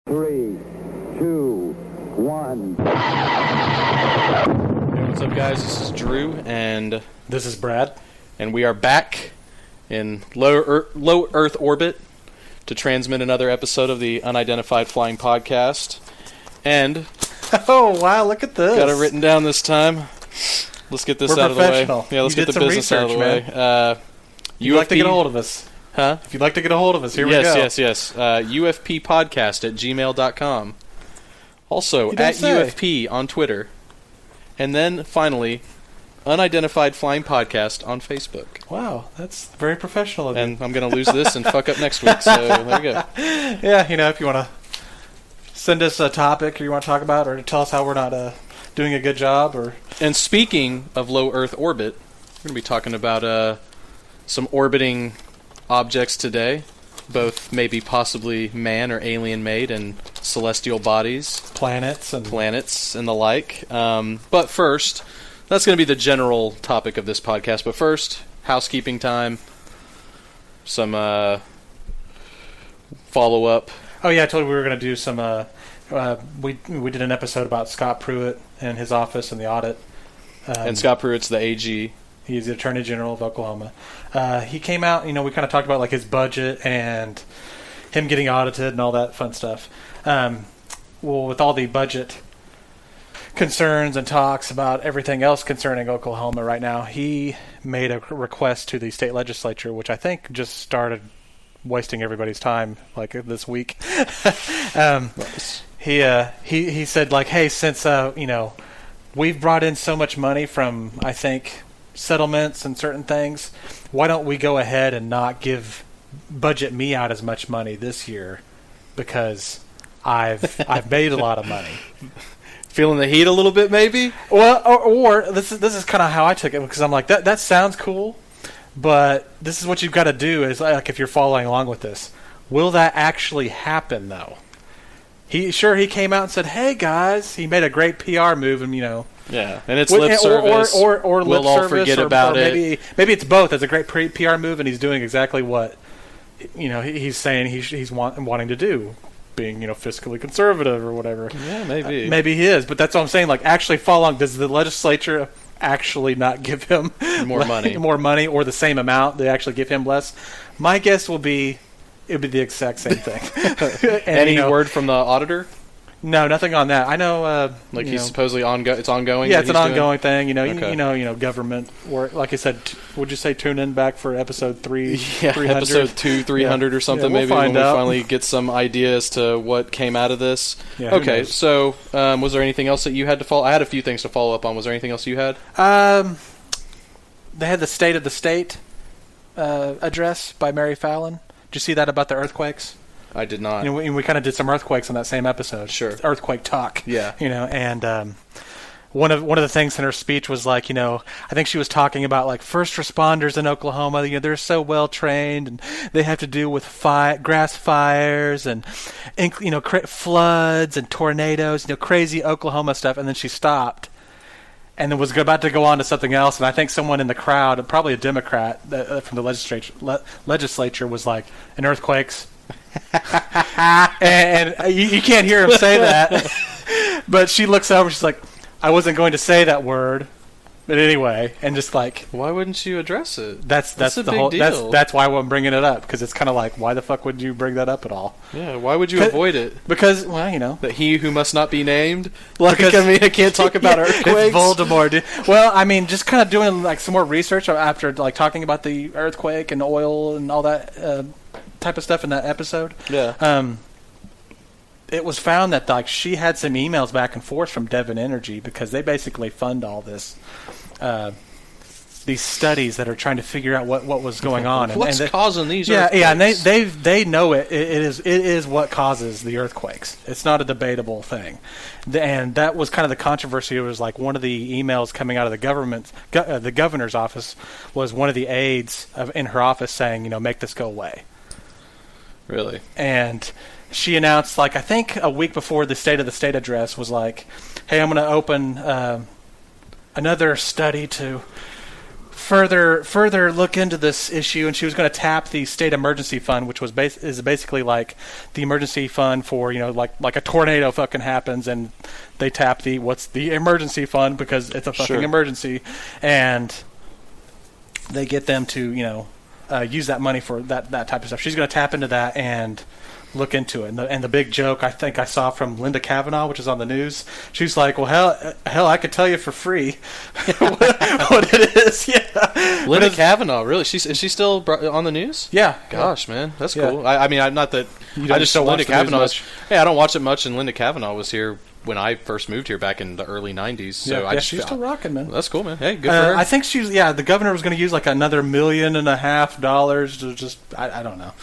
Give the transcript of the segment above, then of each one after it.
3, 2, 1. Hey, what's up, guys? This is Drew, and this is Brad, and we are back in low Earth orbit to transmit another episode of the Unidentified Flying Podcast. And oh wow, look at this! Got it written down this time. Let's get this out of the way. Yeah, let's get the business out of the way. If you'd like to get a hold of us. Huh? If you'd like to get a hold of us, here we go. Yes. UFPpodcast@gmail.com. Also, at UFP on Twitter. And then, finally, Unidentified Flying Podcast on Facebook. Wow, that's very professional of you. And I'm going to lose this and fuck up next week, so there you go. Yeah, if you want to send us a topic or you want to talk about or to tell us how we're not doing a good job. And speaking of low Earth orbit, we're going to be talking about some orbiting objects today, both maybe possibly man or alien made and celestial bodies, planets and the like. But first, that's going to be the general topic of this podcast. But first, housekeeping time, some follow up. Oh yeah, I told you we were going to do some. We did an episode about Scott Pruitt and his office and the audit. And Scott Pruitt's the AG. He's the Attorney General of Oklahoma. He came out, we kind of talked about like his budget and him getting audited and all that fun stuff. Well, with all the budget concerns and talks about everything else concerning Oklahoma right now, he made a request to the state legislature, which I think just started wasting everybody's time like this week. He said like, hey, since we've brought in so much money from, I think, settlements and certain things, why don't we go ahead and not budget me out as much money this year, because I've made a lot of money. Feeling the heat a little bit, maybe? Well, or this is kind of how I took it, because I'm like, that sounds cool, but this is what you've got to do is, like, if you're following along with this, will that actually happen though? He came out and said, hey guys, he made a great PR move, and yeah, and it's lip service, or we'll lip all service, forget about it. Maybe it's both. It's a great PR move, and he's doing exactly what he's saying he's wanting to do, being fiscally conservative or whatever. Yeah, maybe maybe he is, but that's what I'm saying. Like, actually follow along. Does the legislature actually not give him more money, or the same amount? They actually give him less. My guess will be it would be the exact same thing. And, any word from the auditor? No, nothing on that. I know, he's supposedly it's ongoing. Yeah, it's an ongoing thing. Okay. Government work. Like I said, would you say tune in back for episode 3? Yeah, 300? episode 200 or something. Yeah, maybe when we finally get some idea as to what came out of this. Yeah, okay, so was there anything else that you had to follow? I had a few things to follow up on. Was there anything else you had? They had the State of the State address by Mary Fallon. Did you see that about the earthquakes? I did not. We kind of did some earthquakes on that same episode. Sure. Earthquake talk. Yeah. And one of the things in her speech was like, I think she was talking about like first responders in Oklahoma. They're so well trained, and they have to deal with grass fires and floods and tornadoes. Crazy Oklahoma stuff. And then she stopped, and then was about to go on to something else. And I think someone in the crowd, probably a Democrat from the legislature, was like, "And earthquakes." and you can't hear him say that, but she looks over. She's like, "I wasn't going to say that word, but anyway," and just like, why wouldn't you address it? That's the the big whole. deal. That's why I'm bringing it up, because it's kind of like, why the fuck would you bring that up at all? Yeah, why would you avoid it? Because that he who must not be named. Like, I can't talk about earthquakes. It's Voldemort, dude. Well, just kind of doing like some more research after like talking about the earthquake and oil and all that type of stuff in that episode. Yeah. It was found that like she had some emails back and forth from Devon Energy, because they basically fund all this, these studies that are trying to figure out what was going on. What's causing these earthquakes? Yeah, and they know it. It is what causes the earthquakes. It's not a debatable thing. And that was kind of the controversy. It was like one of the emails coming out of the governor's office was one of the aides in her office saying, make this go away. Really? And she announced, like, I think a week before the State of the State address, was like, hey, I'm going to open another study to further look into this issue, and she was going to tap the state emergency fund, which was is basically like the emergency fund for, like a tornado fucking happens, and they tap the emergency fund because it's a fucking emergency, and they get them to use that money for that type of stuff. She's going to tap into that and look into it. And the big joke I think I saw from Linda Kavanaugh, which is on the news, she's like, well, hell, I could tell you for free what it is. Yeah, Linda Kavanaugh, really? Is she still on the news? Yeah. Gosh, man, that's cool. I mean, I'm not that. I just don't Linda watch the news Kavanaugh. much. Yeah, I don't watch it much, and Linda Kavanaugh was here when I first moved here back in the early 90s. So she's still rocking, man. That's cool, man. Hey, good for her. I think the governor was going to use like another $1.5 million to just, I don't know.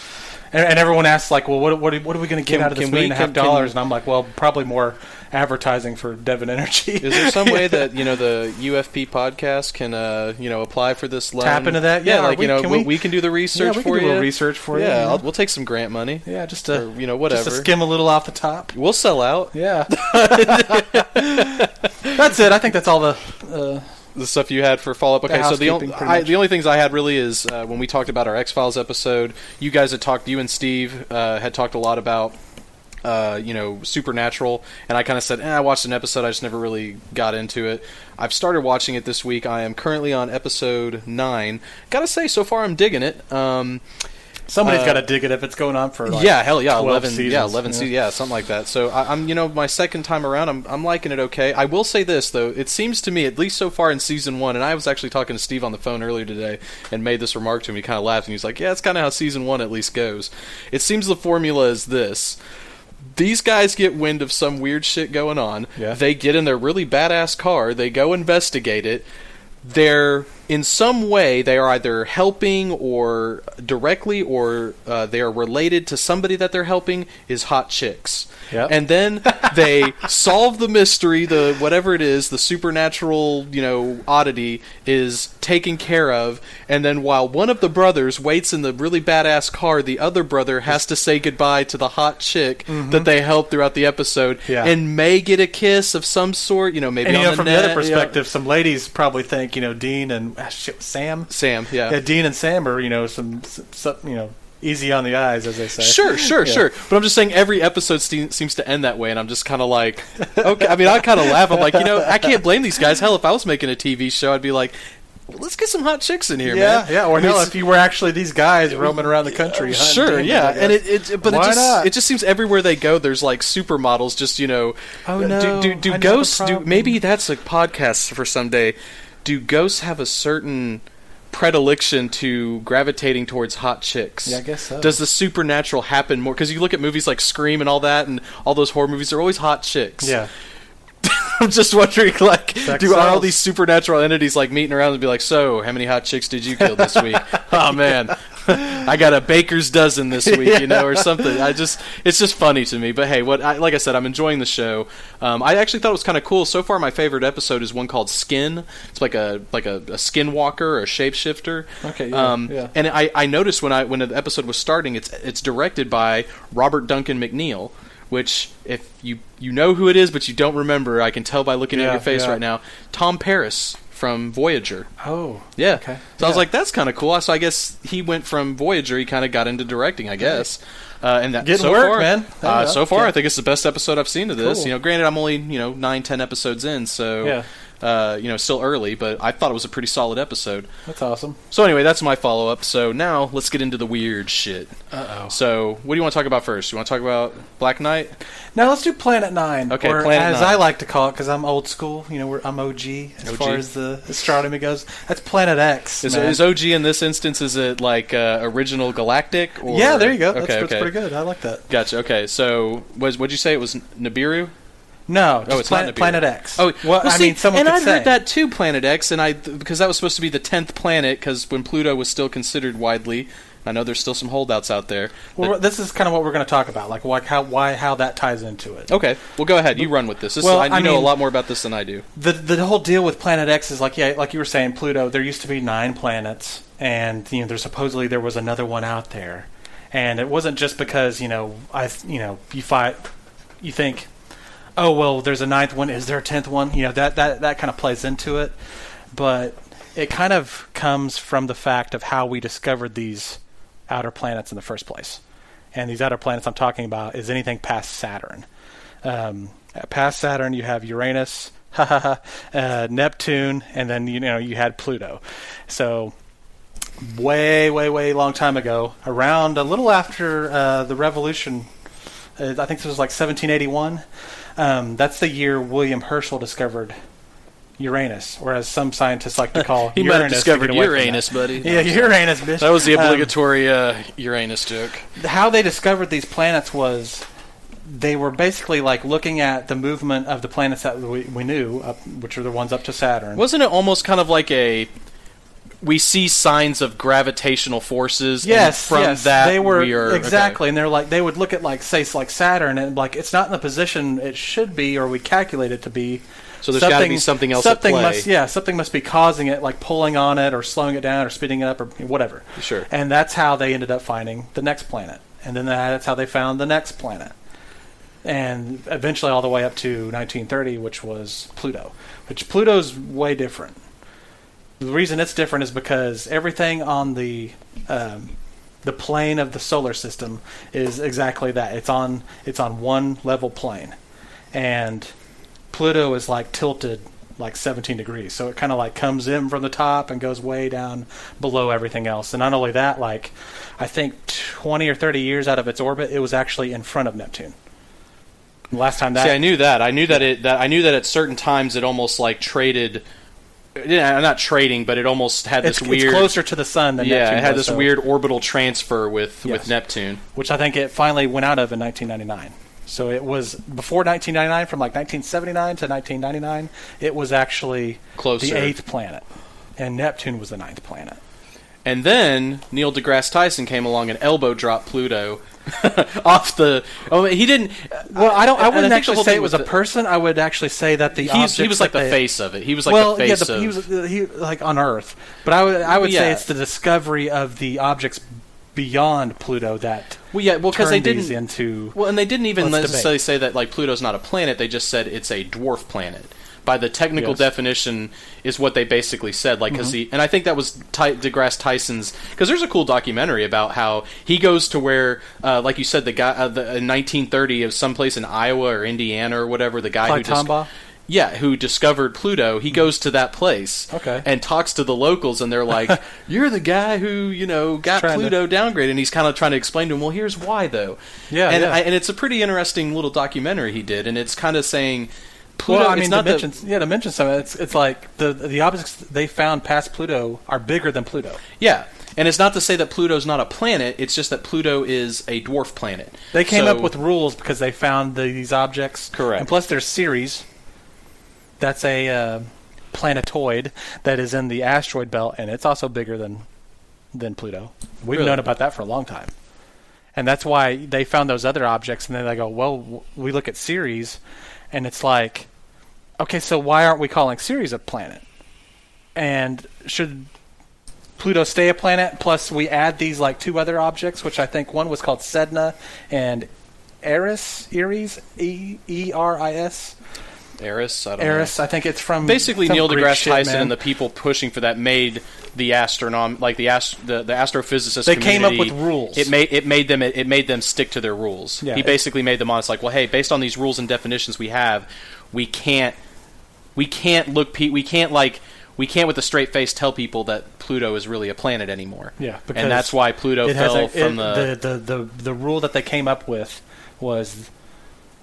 And everyone asks, like, well, what are we going to get out of this $1.5 million? And I'm like, well, probably more advertising for Devon Energy. Is there some way that the UFP podcast can apply for this loan? Tap into that? Yeah, we can do the research for you. We can do a little research for you. Yeah, we'll take some grant money. Yeah, just to whatever. Just to skim a little off the top. We'll sell out. Yeah. That's it. I think that's all the stuff you had for follow-up. Okay, so the only things I had really is when we talked about our X-Files episode, you and Steve had talked a lot about Supernatural, and I kind of said, I watched an episode, I just never really got into it. I've started watching it this week. I am currently on episode 9. Gotta say, so far I'm digging it. Somebody's got to dig it if it's going on for 11 seasons. Seasons, something like that. So I'm my second time around, I'm liking it okay. I will say this though, it seems to me, at least so far in season 1, and I was actually talking to Steve on the phone earlier today and made this remark to him. He kind of laughed and he's like, "Yeah, it's kind of how season 1 at least goes." It seems the formula is this: these guys get wind of some weird shit going on. Yeah. They get in their really badass car. They go investigate it. In some way, they are either helping or directly or they are related to somebody that they're helping is hot chicks. Yep. And then they solve the mystery, whatever it is, the supernatural, oddity is taken care of. And then while one of the brothers waits in the really badass car, the other brother has to say goodbye to the hot chick that they helped throughout the episode and may get a kiss of some sort, maybe and, on the from net, the other perspective, some ladies probably think, Dean and Sam, yeah. Dean and Sam are, some easy on the eyes, as they say. Sure. But I'm just saying every episode seems to end that way, and I'm just kind of like, okay. I mean, I kind of laugh. I'm like, I can't blame these guys. Hell, if I was making a TV show, I'd be like, let's get some hot chicks in here, man. Yeah, or if you were actually these guys roaming around the country. Sure, yeah. And it just seems everywhere they go, there's like supermodels just, oh no. Do ghosts, maybe that's a podcast for someday. Do ghosts have a certain predilection to gravitating towards hot chicks? Yeah, I guess so. Does the supernatural happen more? Because you look at movies like Scream and all that, and all those horror movies, they're always hot chicks. Yeah. I'm just wondering, like, are all sells. these supernatural entities like meeting around and be like, "So, how many hot chicks did you kill this week?" Oh man, I got a baker's dozen this week, or something. It's just funny to me. But hey, like I said, I'm enjoying the show. I actually thought it was kind of cool. So far, my favorite episode is one called Skin. It's like a skinwalker or a shapeshifter. Okay. Yeah. And I noticed when the episode was starting, it's directed by Robert Duncan McNeil. Which, if you know who it is, but you don't remember, I can tell by looking at your face right now. Tom Paris from Voyager. Oh. Yeah. Okay. So I was like, that's kind of cool. So I guess he went from Voyager, he kind of got into directing, I guess. And that Getting so work, far, man. So far, I think it's the best episode I've seen of this. Cool. Granted, I'm only 9-10 episodes in, so still early, but I thought it was a pretty solid episode. That's awesome. So anyway, that's my follow-up. So now let's get into the weird shit. Uh-oh. So what do you want to talk about first? You want to talk about Black Knight? Now let's do Planet 9. Okay, or Planet 9. As I like to call it, because I'm old school. I'm OG as far as the astronomy goes. That's Planet X. Is OG in this instance? Is it like original galactic? Or? Yeah, there you go. Okay, that's pretty good. I like that. Gotcha. Okay, so what'd you say? It was Nibiru? No, just it's not Nibiru. Planet X. Oh, well, I mean, someone could I'd say. heard that too, Planet X, and because that was supposed to be the 10th planet, because when Pluto was still considered widely, I know there's still some holdouts out there. Well, this is kind of what we're going to talk about, like how that ties into it. Okay, well, go ahead. You run with this. You know a lot more about this than I do. The whole deal with Planet X is like you were saying, Pluto. There used to be 9 planets, and there supposedly there was another one out there, and it wasn't just because you think, oh well, there's a 9th one. Is there a 10th one? That kind of plays into it, but it kind of comes from the fact of how we discovered these outer planets in the first place. And these outer planets I'm talking about is anything past Saturn. Past Saturn, you have Uranus, Neptune, and then you had Pluto. So way, way, way long time ago, around a little after the Revolution, I think this was like 1781. That's the year William Herschel discovered Uranus, or as some scientists like to call he Uranus. Might have discovered Uranus, buddy. Yeah, Uranus, bitch. That was the obligatory Uranus joke. How they discovered these planets was they were basically like looking at the movement of the planets that we knew, which are the ones up to Saturn. Wasn't it almost kind of like we see signs of gravitational forces? Yes, and from that they were Okay. exactly, and they're like they would look at like Saturn and like it's not in the position it should be, or we calculate it to be. So there's got to be something else at play. Something must be causing it, like pulling on it or slowing it down or speeding it up or whatever. Sure. And that's how they ended up finding the next planet. And then that's how they found the next planet. And eventually all the way up to 1930, which was Pluto. Which Pluto's way different. The reason it's different is because everything on the plane of the solar system is exactly that. It's on one level plane. And Pluto is like tilted like 17 degrees. So it kind of like comes in from the top and goes way down below everything else. And not only that, like I think 20 or 30 years out of its orbit, it was actually in front of Neptune. Last time that... See, I knew that. I knew that at certain times it almost like traded... Yeah, not trading, but it almost had this weird... It's closer to the sun than Neptune. Yeah, it had this weird orbital transfer with Neptune. Which I think it finally went out of in 1999. So it was before 1999, from like 1979 to 1999, it was actually closer. The 8th planet. And Neptune was the 9th planet. And then Neil deGrasse Tyson came along and elbow dropped Pluto off the... Oh, he didn't... Well, I wouldn't actually say it was a person. I would actually say that the objects... He was like the face of it. He was like the face of... he was like on Earth. But I would say it's the discovery of the objects beyond Pluto that because they didn't into... Well, and they didn't even necessarily say that like Pluto's not a planet. They just said it's a dwarf planet. By the technical definition is what they basically said. Like, because and I think that was deGrasse Tyson's, because there's a cool documentary about how he goes to where, like you said, the guy in 1930 of someplace in Iowa or Indiana or whatever, the guy who discovered Pluto, he goes to that place and talks to the locals, and they're like, "You're the guy who got Pluto downgraded," and he's kind of trying to explain to them, "Well, here's why, though." And it's a pretty interesting little documentary he did, and it's kind of saying. Pluto, well, I mean, to mention some, it's like the objects they found past Pluto are bigger than Pluto. Yeah, and it's not to say that Pluto's not a planet. It's just that Pluto is a dwarf planet. They came up with rules because they found these objects. Correct. And plus, there's Ceres. That's a planetoid that is in the asteroid belt, and it's also bigger than Pluto. We've known about that for a long time. And that's why they found those other objects, and then they go, well, we look at Ceres, and it's like, okay, so why aren't we calling Ceres a planet? And should Pluto stay a planet? Plus, we add these like two other objects, which I think one was called Sedna and Eris, E-R-I-S. Eris, I don't know. Eris, I think it's from basically Neil deGrasse Tyson man. And the people pushing for that made the astrophysicists. They came up with rules. It made them stick to their rules. Yeah, he basically made them honest. Like, well, hey, based on these rules and definitions we have, we can't with a straight face tell people that Pluto is really a planet anymore. Yeah, because and that's why Pluto fell from the rule that they came up with was.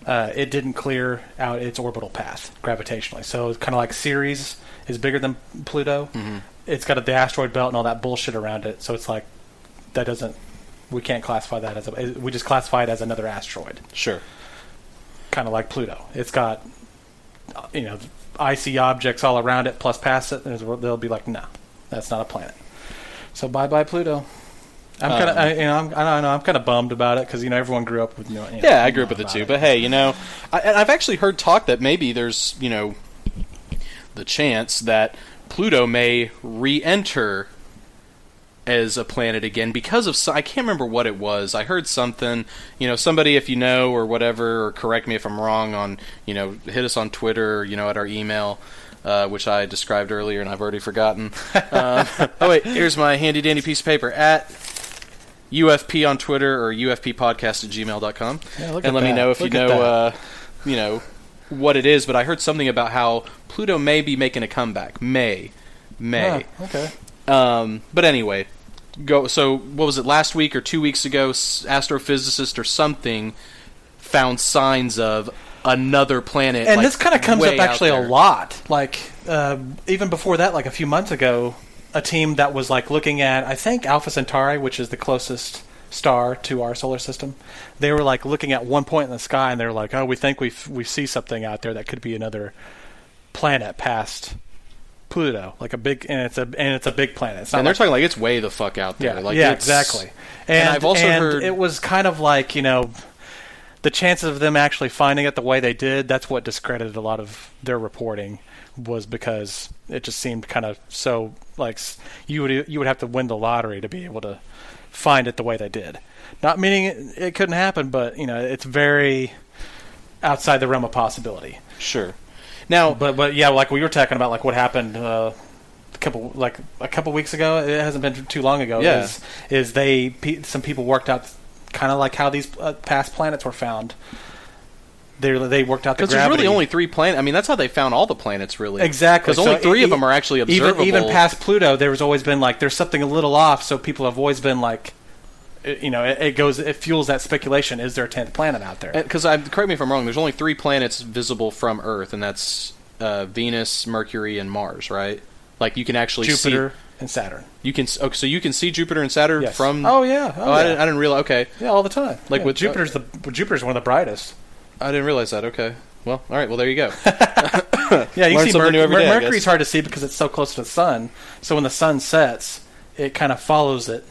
It didn't clear out its orbital path gravitationally. So it's kind of like Ceres is bigger than Pluto. Mm-hmm. It's got the asteroid belt and all that bullshit around it. So it's like we can't classify that we just classify it as another asteroid. Sure. Kind of like Pluto. It's got, icy objects all around it plus past it. And they'll be like, no, that's not a planet. So bye-bye Pluto. I'm kind of bummed about it because everyone grew up with. I grew up with it too. But hey, I've actually heard talk that maybe there's the chance that Pluto may re-enter as a planet again because of I can't remember what it was. I heard something. Somebody if or whatever, or correct me if I'm wrong on hit us on Twitter or at our email. which I described earlier and I've already forgotten. Oh wait, here's my handy dandy piece of paper at UFP on Twitter or UFPpodcast@gmail.com. Yeah, and let me know if you know what it is. But I heard something about how Pluto may be making a comeback. May. Okay. But anyway, so what was it, last week or 2 weeks ago, astrophysicist or something found signs of another planet. And this kind of comes up actually a lot. Like, even before that, like a few months ago, a team that was like looking at, I think, Alpha Centauri, which is the closest star to our solar system. They were like looking at one point in the sky, and they were like, "Oh, we think we see something out there that could be another planet past Pluto, like a big, and it's a big planet." It's not and they're talking like it's way the fuck out there. Yeah, exactly. And I've also heard it was kind of like, the chances of them actually finding it the way they did. That's what discredited a lot of their reporting, was because it just seemed kind of so like you would have to win the lottery to be able to find it the way they did. Not meaning it couldn't happen, but it's very outside the realm of possibility. Sure. Now, but yeah, like we were talking about, like what happened a couple weeks ago. It hasn't been too long ago. Yeah. Is some people worked out kind of like how these past planets were found. They worked out the gravity. Because there's really only 3 planets. I mean, that's how they found all the planets, really. Exactly. Because only 3 of them are actually observable. Even past Pluto, there's always been like there's something a little off. So people have always been like, it fuels that speculation. Is there a 10th planet out there? Because correct me if I'm wrong. There's only 3 planets visible from Earth, and that's Venus, Mercury, and Mars, right? Like you can actually see Jupiter and Saturn. You can so you can see Jupiter and Saturn from. Oh yeah. Oh, yeah. I didn't realize. Okay. Yeah, all the time. Like with Jupiter's one of the brightest. I didn't realize that. Okay. Well, all right. Well, there you go. Yeah, you Learn see Mercury's day, hard to see because it's so close to the sun. So when the sun sets, it kind of follows it.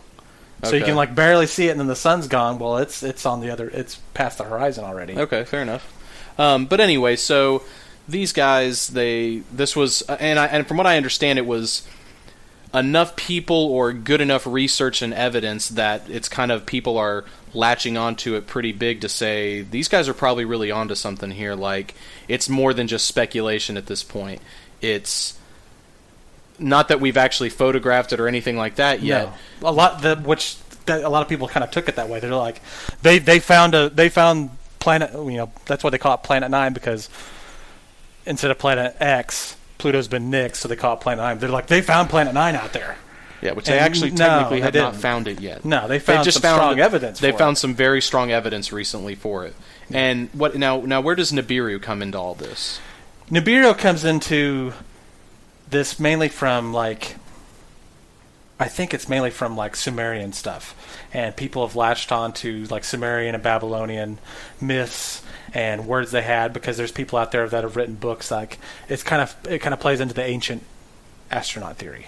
So you can like barely see it, and then the sun's gone. Well, it's on the other. It's past the horizon already. Okay, fair enough. But anyway, so these guys, this was, and from what I understand, it was enough people or good enough research and evidence that it's kind of people are latching onto it pretty big to say these guys are probably really onto something here. Like it's more than just speculation at this point. It's not that we've actually photographed it or anything like that yet. No. A lot of people kind of took it that way. They're like, they found planet. That's why they call it Planet 9, because instead of Planet X, Pluto's been nixed, so they call it Planet 9. They're like, they found Planet 9 out there. Yeah, which they actually technically have not found it yet. No, they found some strong evidence. They found some very strong evidence recently for it. And what now? Where does Nibiru come into all this? Nibiru comes into this mainly from I think it's mainly from Sumerian stuff, and people have latched on to Sumerian and Babylonian myths and words they had, because there's people out there that have written books. It kind of plays into the ancient astronaut theory,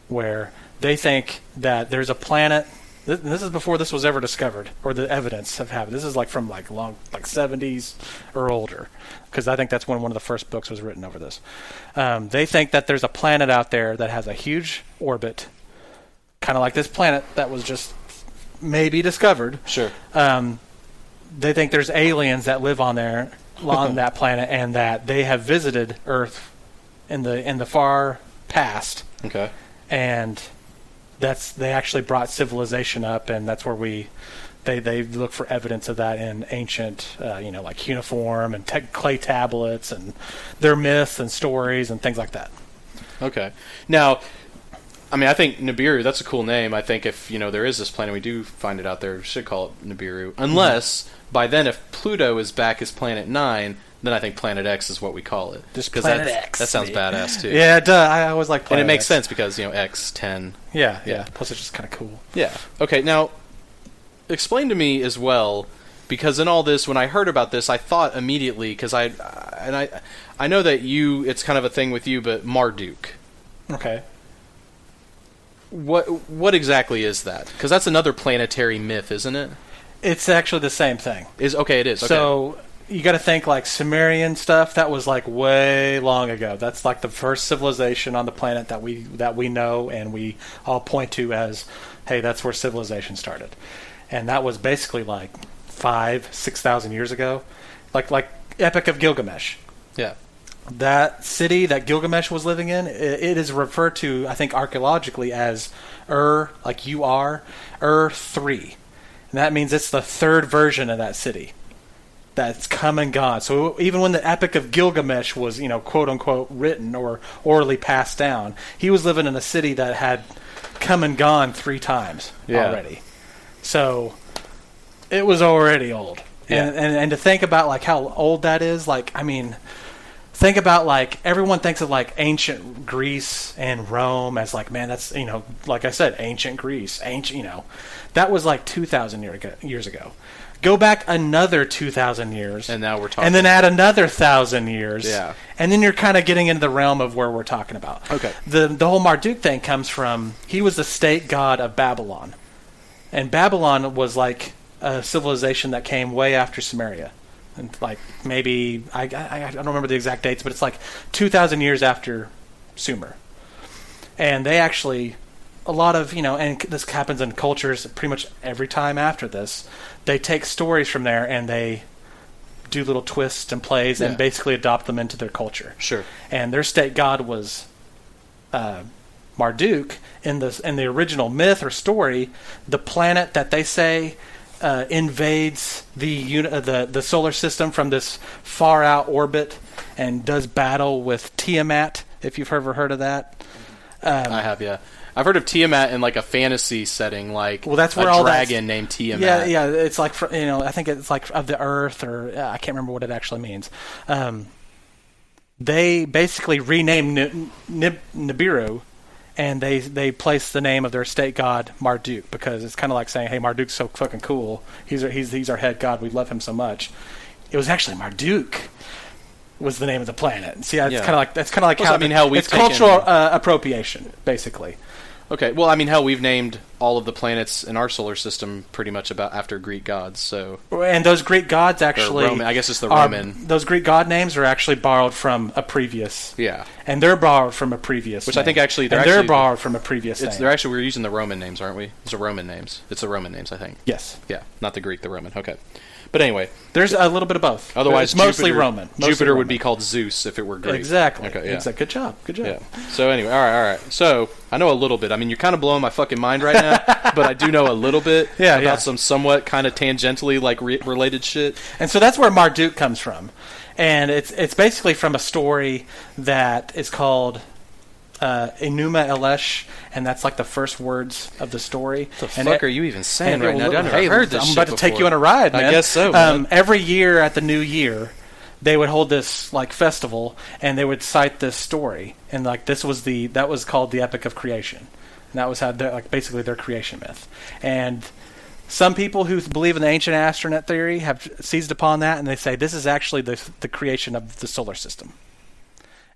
where they think that there's a planet. This is before this was ever discovered, or the evidence of having. This is from long 70s or older, because I think that's when one of the first books was written over this. They think that there's a planet out there that has a huge orbit, kind of like this planet that was just maybe discovered. Sure. They think there's aliens that live on that planet, and that they have visited Earth in the far past. Okay. And they actually brought civilization up, and that's where they look for evidence of that in ancient, cuneiform and clay tablets and their myths and stories and things like that. Okay. Now, I mean, I think Nibiru, that's a cool name. I think if, there is this planet, we do find it out there, we should call it Nibiru. Unless, by then, if Pluto is back as Planet 9, then I think Planet X is what we call it. Just Planet X. That sounds badass, too. Yeah, duh. I always like Planet X. And it makes X. sense because, X, 10. Yeah. Plus, it's just kind of cool. Yeah. Okay, now, explain to me as well, because in all this, when I heard about this, I thought immediately, because I know that it's kind of a thing with you, but Marduk. Okay. What exactly is that? Because that's another planetary myth, isn't it? It's actually the same thing. It is. Okay. So you got to think Sumerian stuff. That was way long ago. That's the first civilization on the planet that we know, and we all point to as, hey, that's where civilization started. And that was basically 5,000-6,000 years ago, like Epic of Gilgamesh. Yeah. that city that Gilgamesh was living in, it is referred to, I think, archaeologically as like Ur-3. And that means it's the third version of that city that's come and gone. So even when the Epic of Gilgamesh was, quote unquote, written or orally passed down, he was living in a city that had come and gone 3 times already. So it was already old. Yeah. And to think about like how old that is, like, I mean, think about like everyone thinks of like ancient Greece and Rome as like, man, that's, like I said, ancient Greece, that was like 2,000 years ago. Go back another 2,000 years, and now we're talking, and then add another 1,000 years, yeah, and then you're kind of getting into the realm of where we're talking about. Okay, the whole Marduk thing comes from, he was the state god of Babylon, and Babylon was like a civilization that came way after Sumeria, and like maybe I don't remember the exact dates, but it's like 2,000 years after Sumer, and they actually, a lot of and this happens in cultures pretty much every time after this, they take stories from there and they do little twists and plays and basically adopt them into their culture. Sure. And their state god was Marduk. In the original myth or story, the planet that they say invades the solar system from this far out orbit and does battle with Tiamat, if you've ever heard of that. I have, yeah. I've heard of Tiamat in like a fantasy setting, like that's where a dragon named Tiamat. Yeah, it's like I think it's like of the earth, or I can't remember what it actually means. They basically renamed Nibiru, and they placed the name of their state god Marduk, because it's kind of like saying, "Hey, Marduk's so fucking cool. He's our head god. We love him so much." It was actually Marduk was the name of the planet. See, that's kind of like how it's cultural appropriation, basically. Okay, well, I mean, how we've named all of the planets in our solar system pretty much about after Greek gods. So, and those Greek gods actually, Roman, I guess it's the Roman. Those Greek god names are actually borrowed from a previous. Yeah, and they're borrowed from a previous. Which name. I think actually they're borrowed from a previous. Name. We're using the Roman names, aren't we? It's the Roman names. It's the Roman names, I think. Yes. Yeah, not the Greek, the Roman. Okay. But anyway, there's a little bit of both. Otherwise, it's mostly Roman. Jupiter would be called Zeus if it were Greek. Exactly. Okay, yeah. Good job. Yeah. So anyway, all right. So I know a little bit. I mean, you're kind of blowing my fucking mind right now, but I do know a little bit about some somewhat kind of tangentially like related shit. And so that's where Marduk comes from, and it's basically from a story that is called Enuma Elish, and that's like the first words of the story. What the fuck are you even saying right now? I've never heard this. I'm shit about to take you on a ride, man. I guess so. Man. Every year at the New Year, they would hold this like festival, and they would cite this story, and like that was called the Epic of Creation, and that was how basically their creation myth. And some people who believe in the ancient astronaut theory have seized upon that, and they say this is actually the creation of the solar system.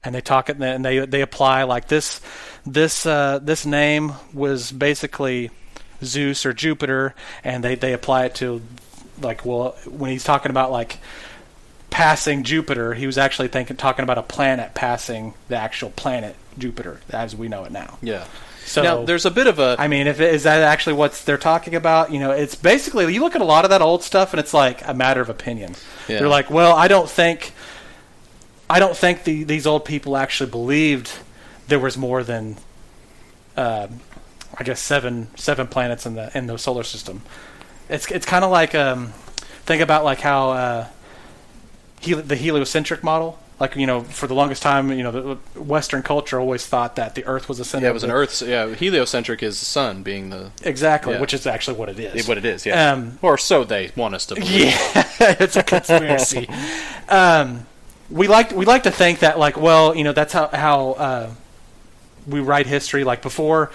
And they talk it, and they apply like this name was basically Zeus or Jupiter, and they apply it to like, well, when he's talking about like passing Jupiter, he was actually talking about a planet passing the actual planet Jupiter as we know it now. Yeah. So now, there's a bit of a... I mean, is that actually what they're talking about? It's basically, you look at a lot of that old stuff, and it's like a matter of opinion. Yeah. They're like, well, I don't think these old people actually believed there was more than, I guess, seven planets in the solar system. It's kind of like think about like how the heliocentric model. Like, for the longest time, the Western culture always thought that the Earth was the center. Yeah, it was an Earth. Yeah, heliocentric is the sun being the... Exactly, which is actually what it is. What it is, yeah. Or so they want us to believe. Yeah, it's a conspiracy. We like to think that, like, well, that's how we write history. Like before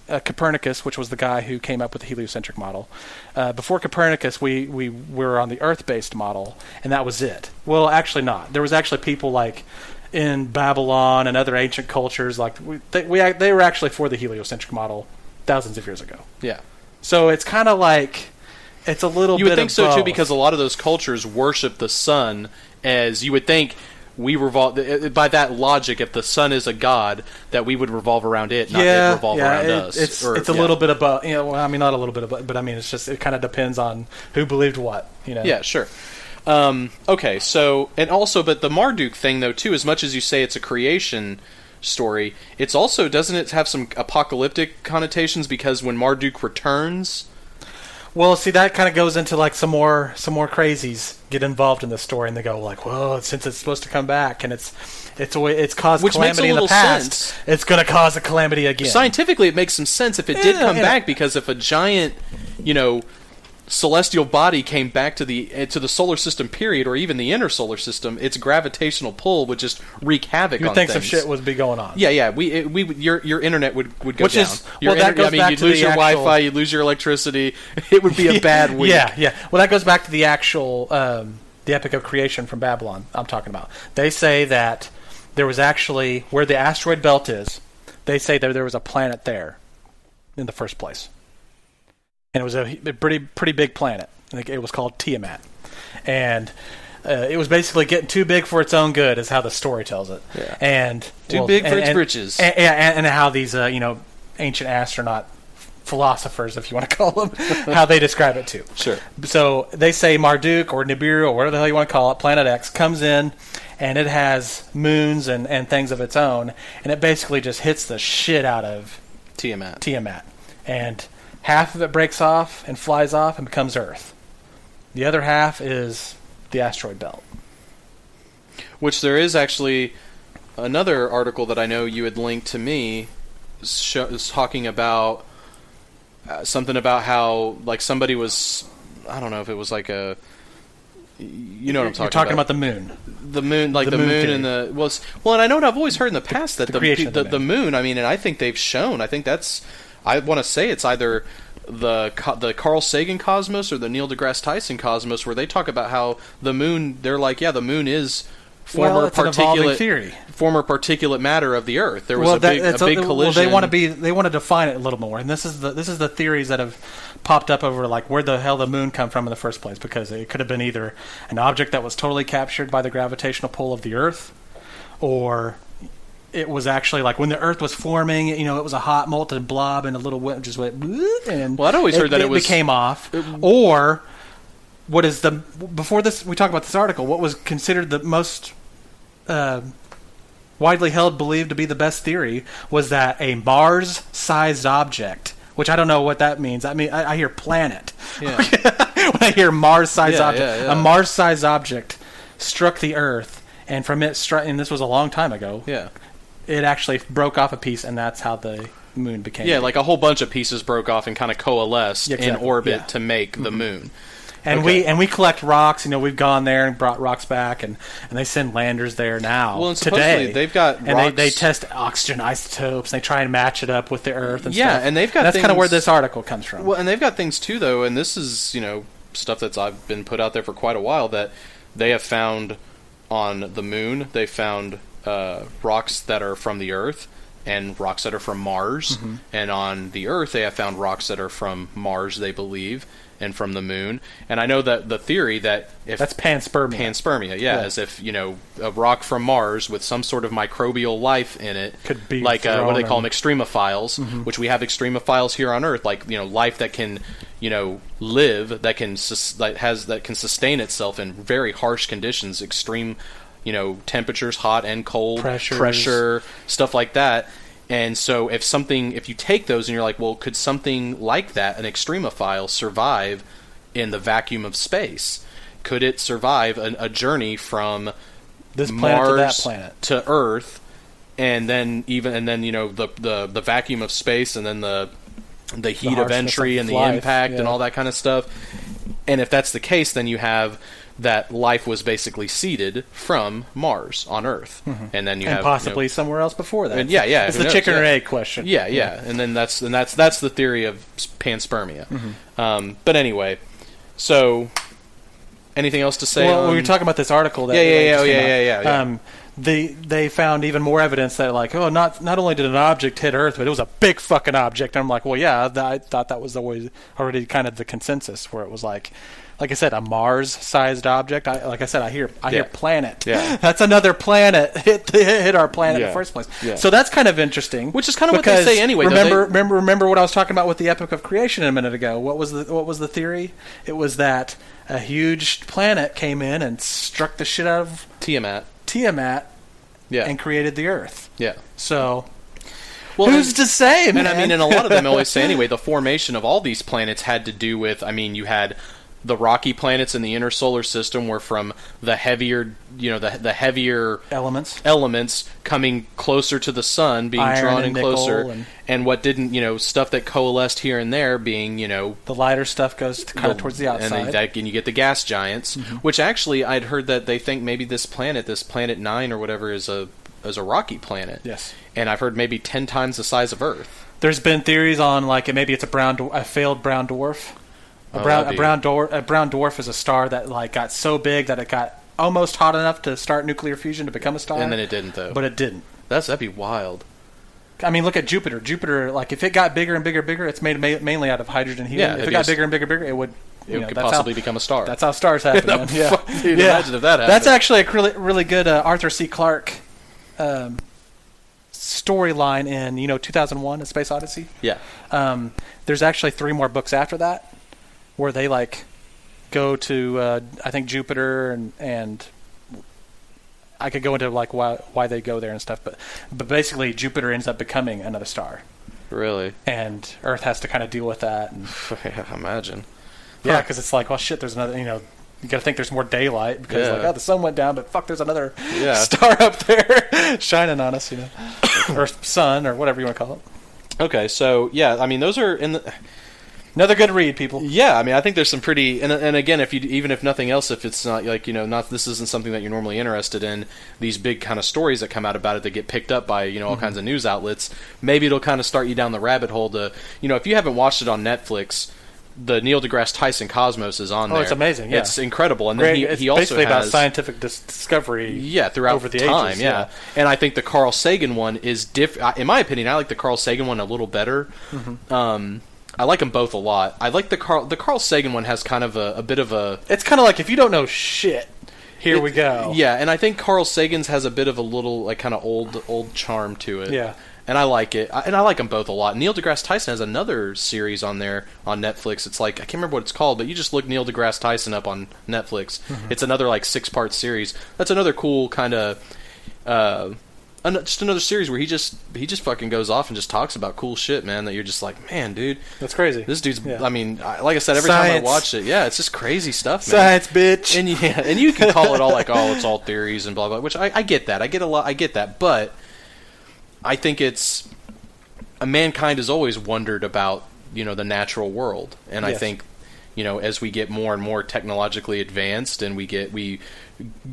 Copernicus, which was the guy who came up with the heliocentric model. Before Copernicus, we were on the Earth-based model, and that was it. Well, actually not. There was actually people like in Babylon and other ancient cultures, like they were actually for the heliocentric model thousands of years ago. Yeah. So it's kind of like it's a little. You would think so too, because a lot of those cultures worship the sun, as you would think. We revolve by that logic. If the sun is a god, that we would revolve around it, not it revolve around us. It's a little bit of both. Well, I mean, not a little bit of both, but I mean, it kind of depends on who believed what. Yeah, sure. Okay, so, and also, but the Marduk thing, though, too, as much as you say it's a creation story, it's also, doesn't it have some apocalyptic connotations, because when Marduk returns... Well, see, that kind of goes into like some more crazies get involved in the story, and they go like, "Well, since it's supposed to come back, and it's caused calamity in the past, it's going to cause a calamity again." Scientifically, it makes some sense if it did come back, because if a giant, celestial body came back to the solar system period, or even the inner solar system, its gravitational pull would just wreak havoc on things. You'd think some shit would be going on. Yeah. Your internet would go Which down. Is, well, that goes back you'd to lose your actual... Wi-Fi, you'd lose your electricity. It would be a bad week. Yeah. Well, that goes back to the actual the Epic of Creation from Babylon I'm talking about. They say that there was actually, where the asteroid belt is, they say that there was a planet there in the first place. And it was a pretty big planet. I think it was called Tiamat. And it was basically getting too big for its own good, is how the story tells it. Yeah. And too big for its britches. And how these ancient astronaut philosophers, if you want to call them, how they describe it too. Sure. So they say Marduk or Nibiru or whatever the hell you want to call it, Planet X, comes in, and it has moons and things of its own, and it basically just hits the shit out of Tiamat. And half of it breaks off and flies off and becomes Earth. The other half is the asteroid belt. Which there is actually another article that I know you had linked to me is talking about something about how, like, somebody was, I don't know if it was like a, you know what I'm talking about. You're talking about the moon. The moon, like the moon and the, well, and I know what I've always heard in the past that the moon, I mean, and I think they've shown, I think that's, I want to say it's either the Carl Sagan cosmos or the Neil deGrasse Tyson cosmos, where they talk about how the moon, they're like, yeah, the moon is former particulate matter of the Earth. There was a big collision. Well, they want to define it a little more, and this is the theories that have popped up over like where the hell the moon come from in the first place, because it could have been either an object that was totally captured by the gravitational pull of the Earth, or it was actually like when the Earth was forming, it was a hot molten blob, and a little wind just went, and I'd always heard that it became off. Or what is before this? We talk about this article. What was considered the most widely held, believed to be the best theory was that a Mars-sized object, which I don't know what that means. I mean, I hear planet. Yeah. When I hear Mars-sized object, yeah. A Mars-sized object struck the Earth, and from it and this was a long time ago. Yeah. It actually broke off a piece, and that's how the moon became. Yeah, like a whole bunch of pieces broke off and kind of coalesced in orbit to make the moon. And we collect rocks. We've gone there and brought rocks back, and they send landers there now. Well, and supposedly they've got rocks. And they test oxygen isotopes. And they try and match it up with the Earth and stuff. Yeah, and they've got that's kind of where this article comes from. Well, and they've got things too, though, and this is stuff that's I've been put out there for quite a while, that they have found on the moon. They found rocks that are from the Earth and rocks that are from Mars. Mm-hmm. And on the Earth, they have found rocks that are from Mars, they believe, and from the moon. And I know that the theory that if that's panspermia. Panspermia, yeah, as if a rock from Mars with some sort of microbial life in it could be like what do they call them, extremophiles, which we have extremophiles here on Earth, like life that can live, that can sustain itself in very harsh conditions, extreme temperatures, hot and cold, pressure, stuff like that. And so if you take those and you're like, well, could something like that, an extremophile, survive in the vacuum of space? Could it survive a journey from this planet Mars to that planet to Earth, and then the vacuum of space, and then the heat of entry and the impact and all that kind of stuff? And if that's the case, then you have that life was basically seeded from Mars on Earth, and then you have possibly somewhere else before that. And it's the chicken or egg question. Yeah, and then that's the theory of panspermia. But anyway, so anything else to say? Well, we were talking about this article. That Yeah. They found even more evidence that not only did an object hit Earth, but it was a big fucking object. And I'm like, well, yeah, I thought that was already kind of the consensus, where it was like I said, a Mars-sized object. I hear planet. Yeah. That's another planet hit our planet in the first place. Yeah. So that's kind of interesting. Which is kind of what they say anyway. Remember what I was talking about with the Epic of Creation a minute ago. What was the theory? It was that a huge planet came in and struck the shit out of Tiamat. Yeah. And created the Earth. Yeah. So, well, who's to say, man? And I mean, and a lot of them always say anyway, the formation of all these planets had to do with, I mean, you had the rocky planets in the inner solar system were from the heavier, the heavier elements coming closer to the sun, being Iron drawn and in closer, nickel and what didn't, stuff that coalesced here and there being, the lighter stuff goes kind of towards the outside, and you get the gas giants, which actually I'd heard that they think maybe this planet 9 or whatever, is a rocky planet. Yes, and I've heard maybe 10 times the size of Earth. There's been theories on maybe it's a failed brown dwarf. A brown dwarf is a star that got so big that it got almost hot enough to start nuclear fusion to become a star. And then it didn't, though. But it didn't. That'd be wild. I mean, look at Jupiter. Jupiter, if it got bigger and bigger, it's made mainly out of hydrogen helium. Yeah, if it got bigger and bigger, it would. It could possibly become a star. That's how stars happen. Man. Yeah. Dude, imagine if that happened. That's actually a really good Arthur C. Clarke storyline in 2001: A Space Odyssey. Yeah. There's actually 3 more books after that, where they go to I think Jupiter and I could go into why they go there and stuff, but basically Jupiter ends up becoming another star. Really? And Earth has to kind of deal with that. And imagine. Yeah, because it's well shit. There's another. You got to think there's more daylight because the sun went down, but fuck, there's another star up there shining on us. Or sun or whatever you want to call it. Okay, so yeah, I mean those are in the. Another good read, people. Yeah, I mean, I think there's some pretty, and again, even if nothing else, if it's not this isn't something that you're normally interested in, these big kind of stories that come out about it that get picked up by all kinds of news outlets, maybe it'll kind of start you down the rabbit hole. To if you haven't watched it on Netflix, the Neil deGrasse Tyson Cosmos is on there. Oh, it's amazing. Yeah, it's incredible, and then he also basically has about scientific discovery. Yeah, throughout over the time. ages, yeah, and I think the Carl Sagan one is different. In my opinion, I like the Carl Sagan one a little better. I like them both a lot. I like the Carl Sagan one has kind of a bit of a. It's kind of like if you don't know shit, here we go. Yeah, and I think Carl Sagan's has a bit of a little kind of old charm to it. Yeah, and I like it, and I like them both a lot. Neil deGrasse Tyson has another series on there on Netflix. It's I can't remember what it's called, but you just look Neil deGrasse Tyson up on Netflix. It's another 6-part series. That's another cool kind of. Just another series where he just fucking goes off and just talks about cool shit, man, that you're just like, man, dude, that's crazy. This dude's, I mean, like I said, every time I watch it, it's just crazy stuff, man. Science, bitch. And you can call it all it's all theories and blah blah, which I get that. I get that, but I think it's mankind has always wondered about the natural world, and I think as we get more and more technologically advanced and we